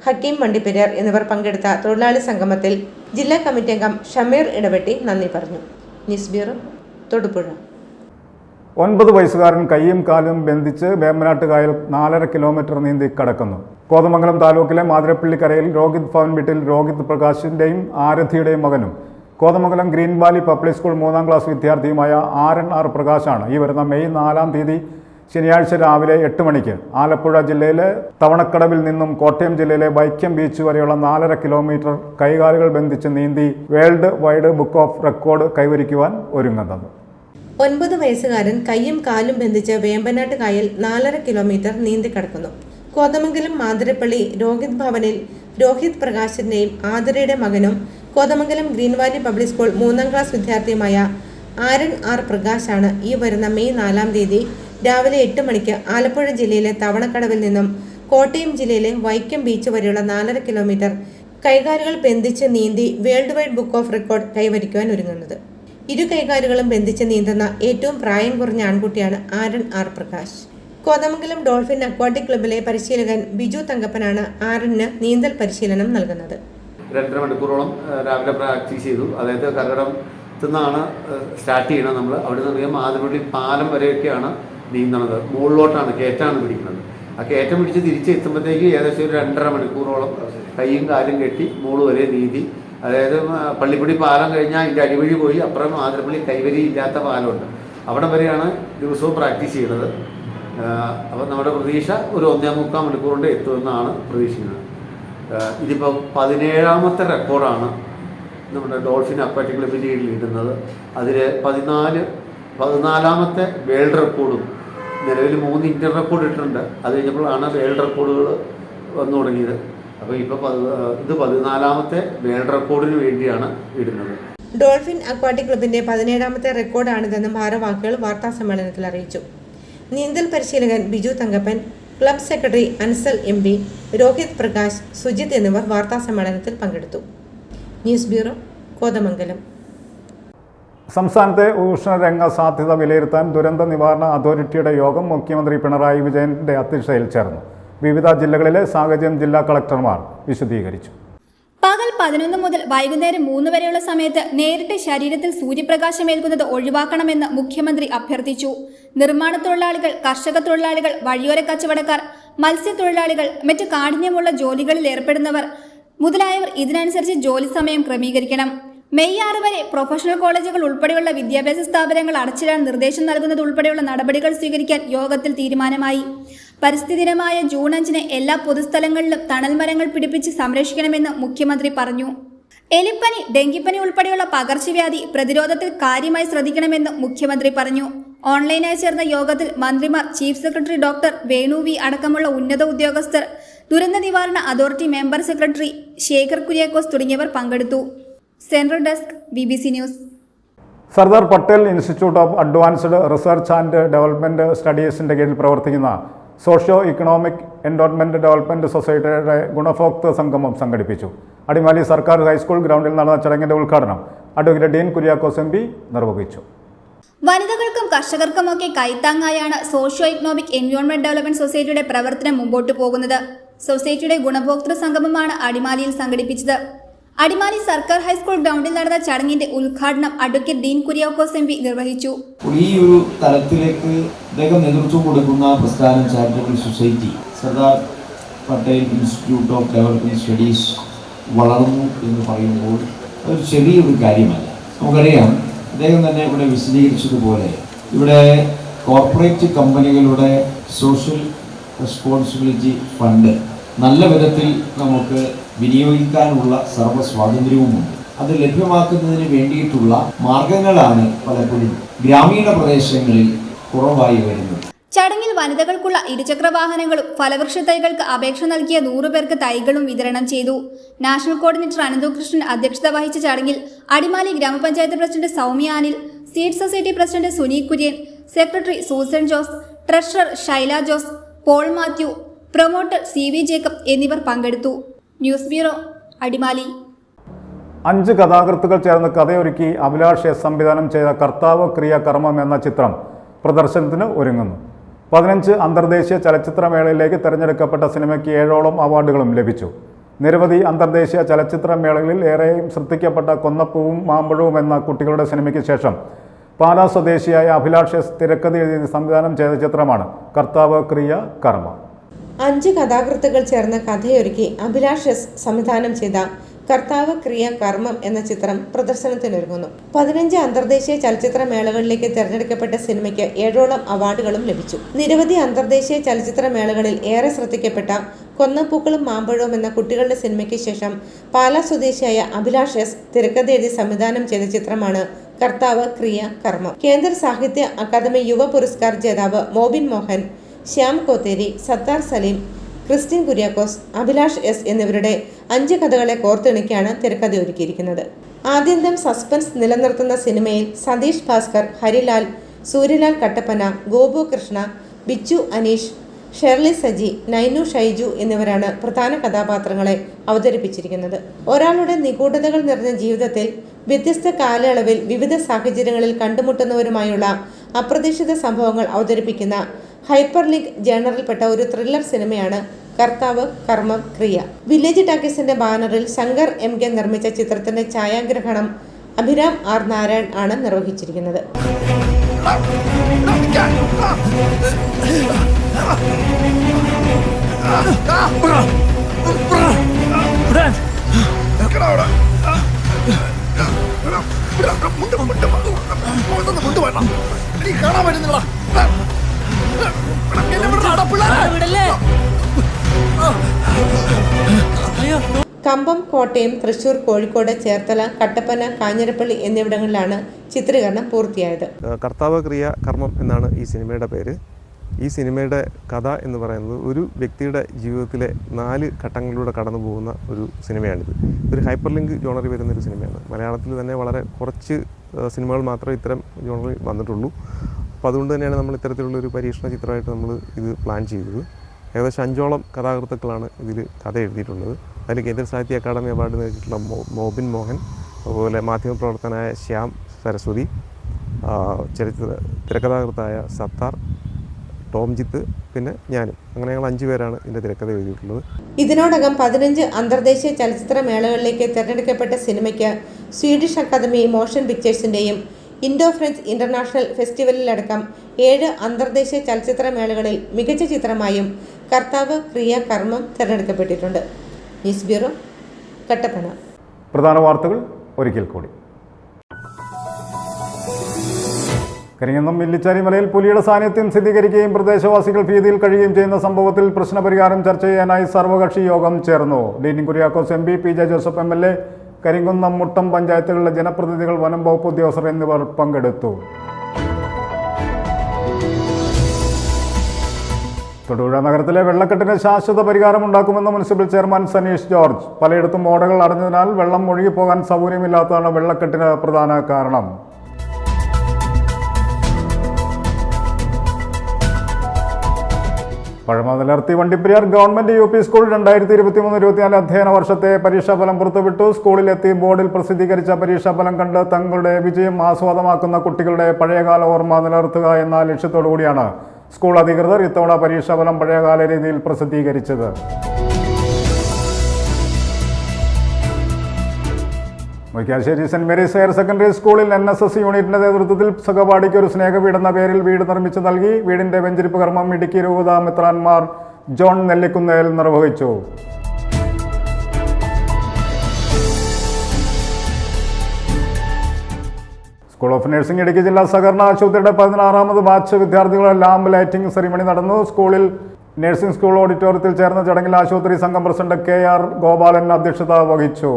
ഹക്കീം വണ്ടിപ്പെരിയാർ എന്നിവർ പങ്കെടുത്ത തൊഴിലാളി സംഗമത്തിൽ ജില്ലാ കമ്മിറ്റി അംഗം ഷമീർ ഇടവെട്ടി നന്ദി പറഞ്ഞു. News bureau, Thodupuzha. 9 വയസ്സുകാരൻ കൈയും കാലും ബന്ധിച്ച് വേമ്പനാട്ട് കായൽ 4.5 കിലോമീറ്റർ നീന്തി കടക്കുന്നു. കോതമംഗലം താലൂക്കിലെ മാതിരപ്പള്ളിക്കരയിൽ രോഹിത് ഭവൻ വീട്ടിൽ രോഹിത് പ്രകാശിന്റെയും ആരധിയുടെയും മകനും Kothamangalam green valley public school 3ാം ക്ലാസ് വിദ്യാർത്ഥിയുമായ ആരൻ ആർ പ്രകാശാണ് ഈ വരുന്ന മെയ് 4-ാം തീയതി ശനിയാഴ്ച രാവിലെ 8 മണിക്ക് ആലപ്പുഴ ജില്ലയിലെ തവണക്കടവിൽ നിന്നും കോട്ടയം ജില്ലയിലെ വൈക്കം ബീച്ച് വരെയുള്ള 4.5 കിലോമീറ്റർ കൈകാലുകൾ ബന്ധിച്ച് നീന്തി world wide book of record കൈവരിക്കുവാൻ ഒരുങ്ങുന്നത്. 9 വയസ്സുകാരൻ കൈയും കാലും ബന്ധിച്ച് വേമ്പനാട്ട് കായൽ 4.5 കിലോമീറ്റർ നീന്തി കടക്കുന്നു. കോതമംഗലം മാതിരപ്പള്ളി രോഹിത് ഭവനിൽ രോഹിത് പ്രകാശിന്റെയും ആതിരയുടെ മകനും Kothamangalam green valley public school 3ാം ക്ലാസ് വിദ്യാർത്ഥിയുമായ ആരൻ ആർ പ്രകാശാണ് ഈ വരുന്ന മെയ് 4-ാം തീയതി രാവിലെ 8 മണിക്ക് ആലപ്പുഴ ജില്ലയിലെ തവണക്കടവിൽ നിന്നും കോട്ടയം ജില്ലയിലെ വൈക്കം ബീച്ച് വരെയുള്ള 4.5 കിലോമീറ്റർ കൈകാലുകൾ ബന്ധിച്ച് നീന്തി world wide book of record കൈവരിക്കുവാൻ ഒരുങ്ങുന്നത്. ഇരു കൈകാലുകളും ബന്ധിച്ച് നീന്തുന്ന ഏറ്റവും പ്രായം കുറഞ്ഞ ആൺകുട്ടിയാണ് Aaran R Prakash. Kothamangalam dolphin aquatic ക്ലബിലെ പരിശീലകൻ ബിജു തങ്കപ്പനാണ് ആരന് നീന്തൽ പരിശീലനം നൽകുന്നത്. 2.5 മണിക്കൂറോളം രാവിലെ പ്രാക്ടീസ് ചെയ്തു. അതായത് കരകടത്തിൽ നിന്നാണ് സ്റ്റാർട്ട് ചെയ്യണത്. നമ്മൾ അവിടെ നിന്ന് മാതിരപ്പള്ളി പാലം വരെയൊക്കെയാണ് നീന്തണത്. മുകളിലോട്ടാണ് കയറ്റാണ് പിടിക്കുന്നത്. ആ കയറ്റം പിടിച്ച് തിരിച്ചെത്തുമ്പോഴത്തേക്ക് ഏകദേശം ഒരു 2.5 മണിക്കൂറോളം കൈയും കാലും കെട്ടി മുകൾ വരെ നീന്തി. അതായത് പള്ളിപ്പടി പാലം കഴിഞ്ഞാൽ അതിൻ്റെ അടിവഴി പോയി അപ്പുറം മാതിരപ്പള്ളി കൈവരി ഇല്ലാത്ത പാലമുണ്ട്. അവിടെ വരെയാണ് ദിവസവും പ്രാക്ടീസ് ചെയ്യുന്നത്. അപ്പോൾ നമ്മുടെ പ്രതീക്ഷ ഒരു 1.25 മണിക്കൂർ കൊണ്ട് എത്തുമെന്നാണ് പ്രതീക്ഷിക്കുന്നത്. ഇതിപ്പോൾ 17ാമത്തെ റെക്കോർഡാണ് നമ്മുടെ ഡോൾഫിൻ അക്വാറ്റിക് ക്ലബിൻ്റെ കീഴിൽ ഇടുന്നത്. അതിൽ 14ാമത്തെ വേൾഡ് റെക്കോർഡും നിലവിൽ 3 ഇന്ത്യൻ റെക്കോർഡ് ഇട്ടിട്ടുണ്ട്. അത് കഴിഞ്ഞപ്പോഴാണ് വേൾഡ് റെക്കോർഡുകൾ വന്നു തുടങ്ങിയത്. അപ്പോൾ ഇപ്പോൾ ഇത് 14ാമത്തെ വേൾഡ് റെക്കോർഡിന് വേണ്ടിയാണ് ഇടുന്നത്. ഡോൾഫിൻ അക്വാറ്റിക് ക്ലബിന്റെ 17ാമത്തെ റെക്കോർഡാണിതെന്ന് ഭാരവാഹികൾ വാർത്താസമ്മേളനത്തിൽ അറിയിച്ചു. നീന്തൽ പരിശീലകൻ Biju Thankappan, club secretary Ansal MP, Rohit Prakash, Sujith എന്നിവർ വാർത്താസമ്മേളനത്തിൽ പങ്കെടുത്തു. News bureau, Kothamangalam. സംസ്ഥാനത്തെ ഉഷ്ണരംഗ സാധ്യത വിലയിരുത്താൻ ദുരന്ത നിവാരണ അതോറിറ്റിയുടെ യോഗം മുഖ്യമന്ത്രി പിണറായി വിജയന്റെ അധ്യക്ഷതയിൽ ചേർന്നു. വിവിധ ജില്ലകളിലെ സാഹചര്യം ജില്ലാ കളക്ടർമാർ വിശദീകരിച്ചു. പകൽ 11 മുതൽ വൈകുന്നേരം 3 വരെയുള്ള സമയത്ത് നേരിട്ട് ശരീരത്തിൽ സൂര്യപ്രകാശമേൽക്കുന്നത് ഒഴിവാക്കണമെന്ന് മുഖ്യമന്ത്രി അഭ്യർത്ഥിച്ചു. നിർമ്മാണ തൊഴിലാളികൾ, കർഷക തൊഴിലാളികൾ, വഴിയോര കച്ചവടക്കാർ, മത്സ്യത്തൊഴിലാളികൾ, മറ്റ് കാഠിന്യമുള്ള ജോലികളിൽ ഏർപ്പെടുന്നവർ മുതലായവർ ഇതിനനുസരിച്ച് ജോലി സമയം ക്രമീകരിക്കണം. മെയ് 6 വരെ പ്രൊഫഷണൽ കോളേജുകൾ ഉൾപ്പെടെയുള്ള വിദ്യാഭ്യാസ സ്ഥാപനങ്ങൾ അടച്ചിടാൻ നിർദ്ദേശം നൽകുന്നത് ഉൾപ്പെടെയുള്ള നടപടികൾ സ്വീകരിക്കാൻ യോഗത്തിൽ തീരുമാനമായി. പരിസ്ഥിതി ദിനമായ ജൂൺ 5-ന് എല്ലാ പൊതുസ്ഥലങ്ങളിലും തണൽ മരങ്ങൾ പിടിപ്പിച്ച് സംരക്ഷിക്കണമെന്ന് മുഖ്യമന്ത്രി പറഞ്ഞു. എലിപ്പനി, ഡെങ്കിപ്പനി ഉൾപ്പെടെയുള്ള പകർച്ചവ്യാധി പ്രതിരോധത്തിൽ കാര്യമായി ശ്രദ്ധിക്കണമെന്ന് മുഖ്യമന്ത്രി പറഞ്ഞു. ഓൺലൈനായി ചേർന്ന യോഗത്തിൽ മന്ത്രിമാർ, chief secretary doctor Venu V അടക്കമുള്ള ഉന്നത ഉദ്യോഗസ്ഥർ, ദുരന്ത നിവാരണ authority member secretary Shekhar Kuriakose തുടങ്ങിയവർ പങ്കെടുത്തു. Central desk, BBC news. Sardar Patel institute of advanced research and development സ്റ്റഡീസിന്റെ കീഴിൽ പ്രവർത്തിക്കുന്ന സോഷ്യോ ഇക്കണോമിക് എൻവയോൺമെന്റ് ഡെവലപ്മെന്റ് സൊസൈറ്റിയുടെ ഗുണഭോക്തൃ സംഗമം സംഘടിപ്പിച്ചു. അടിമാലി സർക്കാർ ഹൈസ്കൂൾ ഗ്രൗണ്ടിൽ നടന്ന ചടങ്ങിന്റെ ഉദ്ഘാടനം അഡ്വക്കേറ്റ് ഡീൻ കുര്യാക്കോസ് MP നിർവഹിച്ചു. വനിതകൾക്കും കർഷകർക്കുമൊക്കെ കൈത്താങ്ങായാണ് സോഷ്യോ ഇക്കണോമിക് എൻവയോൺമെന്റ് ഡെവലപ്മെന്റ് സൊസൈറ്റിയുടെ പ്രവർത്തനം മുമ്പോട്ടു പോകുന്നത്. സൊസൈറ്റിയുടെ ഗുണഭോക്തൃ സംഗമമാണ് അടിമാലിയിൽ സംഘടിപ്പിച്ചത്. അടിമാലി സർക്കാർ ഹൈസ്കൂൾ ഗ്രൗണ്ടിൽ നടന്ന ചടങ്ങിന്റെ ഉദ്ഘാടനം അഡ്വക്കേറ്റ് ഡീൻ കുര്യാക്കോസ് MP നിർവഹിച്ചു. ഈ ഒരു തലത്തിലേക്ക് അദ്ദേഹം നേതൃത്വം കൊടുക്കുന്ന പ്രസ്ഥാനം charitable society Sardar Patel institute of development studies വളർന്നു എന്ന് പറയുമ്പോൾ ഒരു ചെറിയൊരു കാര്യമല്ല. നമുക്കറിയാം, അദ്ദേഹം തന്നെ ഇവിടെ വിശദീകരിച്ചതുപോലെ ഇവിടെ കോർപ്പറേറ്റ് കമ്പനികളുടെ സോഷ്യൽ റെസ്പോൺസിബിലിറ്റി ഫണ്ട് നല്ല വിധത്തിൽ നമുക്ക് വിനിയോഗിക്കാനുള്ള സർവ്വ സ്വാതന്ത്ര്യവുമുണ്ട്. അത് ലഭ്യമാക്കുന്നതിന് വേണ്ടിയിട്ടുള്ള മാർഗങ്ങളാണ് പലപ്പോഴും ഗ്രാമീണ പ്രദേശങ്ങളിൽ കുറവായി വരുന്നത്. ചടങ്ങിൽ വനിതകൾക്കുള്ള ഇരുചക്ര വാഹനങ്ങളും ഫലവൃക്ഷ തൈകൾക്ക് അപേക്ഷ നൽകിയ 100 പേർക്ക് തൈകളും വിതരണം ചെയ്തു. നാഷണൽ കോർഡിനേറ്റർ അനന്തകൃഷ്ണൻ അധ്യക്ഷത വഹിച്ച ചടങ്ങിൽ Adimali grama panchayat president Soumya Anil, seed society president Suni Kurian, secretary Susan Jose, treasurer Shaila Jose, Paul Mathew, promoter CV Jacob എന്നിവർ പങ്കെടുത്തു. News bureau, Adimali. 5 കഥാകൃത്തുക്കൾ ചേർന്ന് കഥയൊരുക്കി അഭിലാഷ് S സംവിധാനം ചെയ്ത കർത്താവ് ക്രിയ കർമ്മം എന്ന ചിത്രം പ്രദർശനത്തിന് ഒരുങ്ങുന്നു. 15 അന്തർദേശീയ ചലച്ചിത്രമേളയിലേക്ക് തെരഞ്ഞെടുക്കപ്പെട്ട സിനിമയ്ക്ക് 7ഓളം അവാർഡുകളും ലഭിച്ചു. നിരവധി അന്തർദേശീയ ചലച്ചിത്രമേളകളിൽ ഏറെയും ശ്രദ്ധിക്കപ്പെട്ട കൊന്നപ്പൂവും മാമ്പഴവും എന്ന കുട്ടികളുടെ സിനിമയ്ക്ക് ശേഷം പാലാ സ്വദേശിയായ അഭിലാഷ് S തിരക്കഥ എഴുതി സംവിധാനം ചെയ്ത ചിത്രമാണ് കർത്താവ് ക്രിയ കർമ്മം. 5 കഥാകൃത്തുക്കൾ ചേർന്ന് കഥയൊരുക്കി അഭിലാഷ് S സംവിധാനം ചെയ്ത കർത്താവ് ക്രിയ കർമ്മം എന്ന ചിത്രം പ്രദർശനത്തിനൊരുങ്ങുന്നു. 15 അന്തർദേശീയ ചലച്ചിത്ര മേളകളിലേക്ക് തിരഞ്ഞെടുക്കപ്പെട്ട സിനിമയ്ക്ക് 7ഓളം അവാർഡുകളും ലഭിച്ചു. നിരവധി അന്തർദേശീയ ചലച്ചിത്ര മേളകളിൽ ഏറെ ശ്രദ്ധിക്കപ്പെട്ട കൊന്നപ്പൂക്കളും മാമ്പഴവും എന്ന കുട്ടികളുടെ സിനിമയ്ക്ക് ശേഷം പാലാ സ്വദേശിയായ അഭിലാഷ് S തിരക്കഥ എഴുതി സംവിധാനം ചെയ്ത ചിത്രമാണ് കർത്താവ് ക്രിയ കർമ്മം. കേന്ദ്ര സാഹിത്യ അക്കാദമി യുവ പുരസ്കാർ ജേതാവ് മോബിൻ മോഹൻ, ശ്യാം കോത്തേരി, സത്താർ സലീം, ക്രിസ്ത്യൻ കുര്യാക്കോസ്, അഭിലാഷ് S എന്നിവരുടെ 5 കഥകളെ കോർത്തിണക്കിയാണ് തിരക്കഥ ഒരുക്കിയിരിക്കുന്നത്. ആദ്യന്തം സസ്പെൻസ് നിലനിർത്തുന്ന സിനിമയിൽ സതീഷ് ഭാസ്കർ, ഹരിലാൽ, സൂര്യലാൽ കട്ടപ്പന, ഗോപു കൃഷ്ണ, ബിച്ചു അനീഷ്, ഷെർലി സജി, നൈനു ഷൈജു എന്നിവരാണ് പ്രധാന കഥാപാത്രങ്ങളെ അവതരിപ്പിച്ചിരിക്കുന്നത്. ഒരാളുടെ നിഗൂഢതകൾ നിറഞ്ഞ ജീവിതത്തിൽ വ്യത്യസ്ത കാലയളവിൽ വിവിധ സാഹചര്യങ്ങളിൽ കണ്ടുമുട്ടുന്നവരുമായുള്ള അപ്രതീക്ഷിത സംഭവങ്ങൾ അവതരിപ്പിക്കുന്ന ഹൈപ്പർ ലിങ്ക് ജേണറിൽപ്പെട്ട ഒരു ത്രില്ലർ സിനിമയാണ് കർത്താവ് കർമ്മം ക്രിയ. വില്ലേജ് ടാക്കീസിന്റെ ബാനറിൽ ശങ്കർ MK നിർമ്മിച്ച ചിത്രത്തിന്റെ ഛായാഗ്രഹണം അഭിരാം R നാരായൺ ആണ് നിർവഹിച്ചിരിക്കുന്നത്. കമ്പം, കോട്ടയം, തൃശൂർ, കോഴിക്കോട്, ചേർത്തല, കട്ടപ്പന, കാഞ്ഞിരപ്പള്ളി എന്നിവിടങ്ങളിലാണ് ചിത്രീകരണം പൂർത്തിയായത്. കർത്താവ് ക്രിയ കർമ്മം എന്നാണ് ഈ സിനിമയുടെ പേര്. ഈ സിനിമയുടെ കഥ എന്ന് പറയുന്നത് ഒരു വ്യക്തിയുടെ ജീവിതത്തിലെ 4 ഘട്ടങ്ങളിലൂടെ കടന്നു പോകുന്ന ഒരു സിനിമയാണിത്. ഒരു ഹൈപ്പർ ലിങ്ക് ജോണറിൽ വരുന്നൊരു സിനിമയാണ്. മലയാളത്തിൽ തന്നെ വളരെ കുറച്ച് സിനിമകൾ മാത്രമേ ഇത്തരം ജോണറിൽ വന്നിട്ടുള്ളൂ. അപ്പോൾ അതുകൊണ്ട് തന്നെയാണ് നമ്മൾ ഇത്തരത്തിലുള്ളൊരു പരീക്ഷണ ചിത്രമായിട്ട് നമ്മൾ ഇത് പ്ലാൻ ചെയ്തത്. ഏകദേശം 5ഓളം കഥാകൃത്തുക്കളാണ് ഇതിൽ കഥ എഴുതിയിട്ടുള്ളത്. അതിൽ കേന്ദ്ര സാഹിത്യ അക്കാദമി അവാർഡ് നേടിയിട്ടുള്ള മോബിൻ മോഹൻ, അതുപോലെ മാധ്യമപ്രവർത്തകനായ ശ്യാം സരസ്വതി, തിരക്കഥാകൃത്തായ സത്താർ, ടോംജിത്ത്, പിന്നെ ഞാനും. അങ്ങനെ ഞങ്ങൾ 5 പേരാണ് ഇതിൻ്റെ തിരക്കഥ എഴുതിയിട്ടുള്ളത്. ഇതിനോടകം 15 അന്തർദേശീയ ചലച്ചിത്ര മേളകളിലേക്ക് തിരഞ്ഞെടുക്കപ്പെട്ട സിനിമയ്ക്ക് സ്വീഡിഷ് അക്കാദമി മോഷൻ പിക്ചേഴ്സിൻ്റെയും ഇൻഡോ ഫ്രഞ്ച് ഇന്റർനാഷണൽ ഫെസ്റ്റിവലിലടക്കം 7 അന്തർദേശീയ ചലച്ചിത്ര മേളകളിൽ മികച്ച ചിത്രമായും കർത്താവ് ക്രിയ കർമ്മം തിരഞ്ഞെടുക്കപ്പെട്ടിട്ടുണ്ട്. News bureau, Kattappana. പ്രധാന വാർത്തകൾ ഒരിക്കൽ കൂടി. കരിങ്ങന്നം മില്ലിച്ചാരി മലയിൽ പുലിയുടെ സാന്നിധ്യം സ്ഥിരീകരിക്കുകയും പ്രദേശവാസികൾ ഭീതിയിൽ കഴിയുകയും ചെയ്യുന്ന സംഭവത്തിൽ പ്രശ്നപരിഹാരം ചർച്ച ചെയ്യാനായി സർവകക്ഷി യോഗം ചേർന്നു. Dean Kuriakose MP, PJ Joseph MLA, Karimkunnam, Muttom പഞ്ചായത്തുകളിലെ ജനപ്രതിനിധികൾ, വനം വകുപ്പ് ഉദ്യോഗസ്ഥർ എന്നിവർ പങ്കെടുത്തു. തൊടുപുഴ നഗരത്തിലെ വെള്ളക്കെട്ടിന് ശാശ്വത പരിഹാരമുണ്ടാക്കുമെന്ന് മുനിസിപ്പൽ ചെയർമാൻ സനീഷ് ജോർജ്. പലയിടത്തും ഓടകൾ അടഞ്ഞതിനാൽ വെള്ളം ഒഴുകിപ്പോകാൻ സൗകര്യമില്ലാത്തതാണ് വെള്ളക്കെട്ടിന് പ്രധാന കാരണം. പഴമ നിലർത്തി വണ്ടിപ്പെരിയാർ ഗവൺമെന്റ് UP സ്കൂൾ 2023-24 അധ്യയന വർഷത്തെ പരീക്ഷാഫലം പുറത്തുവിട്ടു. സ്കൂളിലെത്തി ബോർഡിൽ പ്രസിദ്ധീകരിച്ച പരീക്ഷാഫലം കണ്ട് തങ്ങളുടെ വിജയം ആസ്വാദമാക്കുന്ന കുട്ടികളുടെ പഴയകാല ഓർമ്മ നിലനിർത്തുക എന്ന ലക്ഷ്യത്തോടു കൂടിയാണ് സ്കൂൾ അധികൃതർ ഇത്തവണ പരീക്ഷാഫലം പഴയകാല രീതിയിൽ പ്രസിദ്ധീകരിച്ചത്. Murickassery saint Mary's higher secondary സ്കൂളിൽ NSS യൂണിറ്റിന്റെ നേതൃത്വത്തിൽ സഹപാഠിക്ക് ഒരു സ്നേഹവീട് എന്ന പേരിൽ വീട് നിർമ്മിച്ചു നൽകി. വീടിന്റെ വെഞ്ചരിപ്പ് കർമ്മം ഇടുക്കി രൂപത മെത്രാൻമാർ ജോൺ നെല്ലിക്കുന്നേൽ നിർവഹിച്ചു. സ്കൂൾ ഓഫ് നഴ്സിംഗ് ഇടുക്കി ജില്ലാ സഹകരണ ആശുപത്രിയുടെ 16ാമത് ബാച്ച് വിദ്യാർത്ഥികളുടെ ലാമ്പ് ലൈറ്റിംഗ് സെറിമണി നടന്നു. സ്കൂളിൽ നഴ്സിംഗ് സ്കൂൾ ഓഡിറ്റോറിയത്തിൽ ചേർന്ന ചടങ്ങിൽ ആശുപത്രി സംഘം പ്രസിഡന്റ് KR ഗോപാലൻ അധ്യക്ഷത വഹിച്ചു.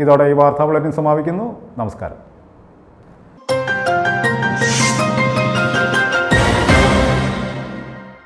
ഇതോടെ ഈ വാർത്താ ബുള്ളറ്റിൻ സമാപിക്കുന്നു. നമസ്കാരം.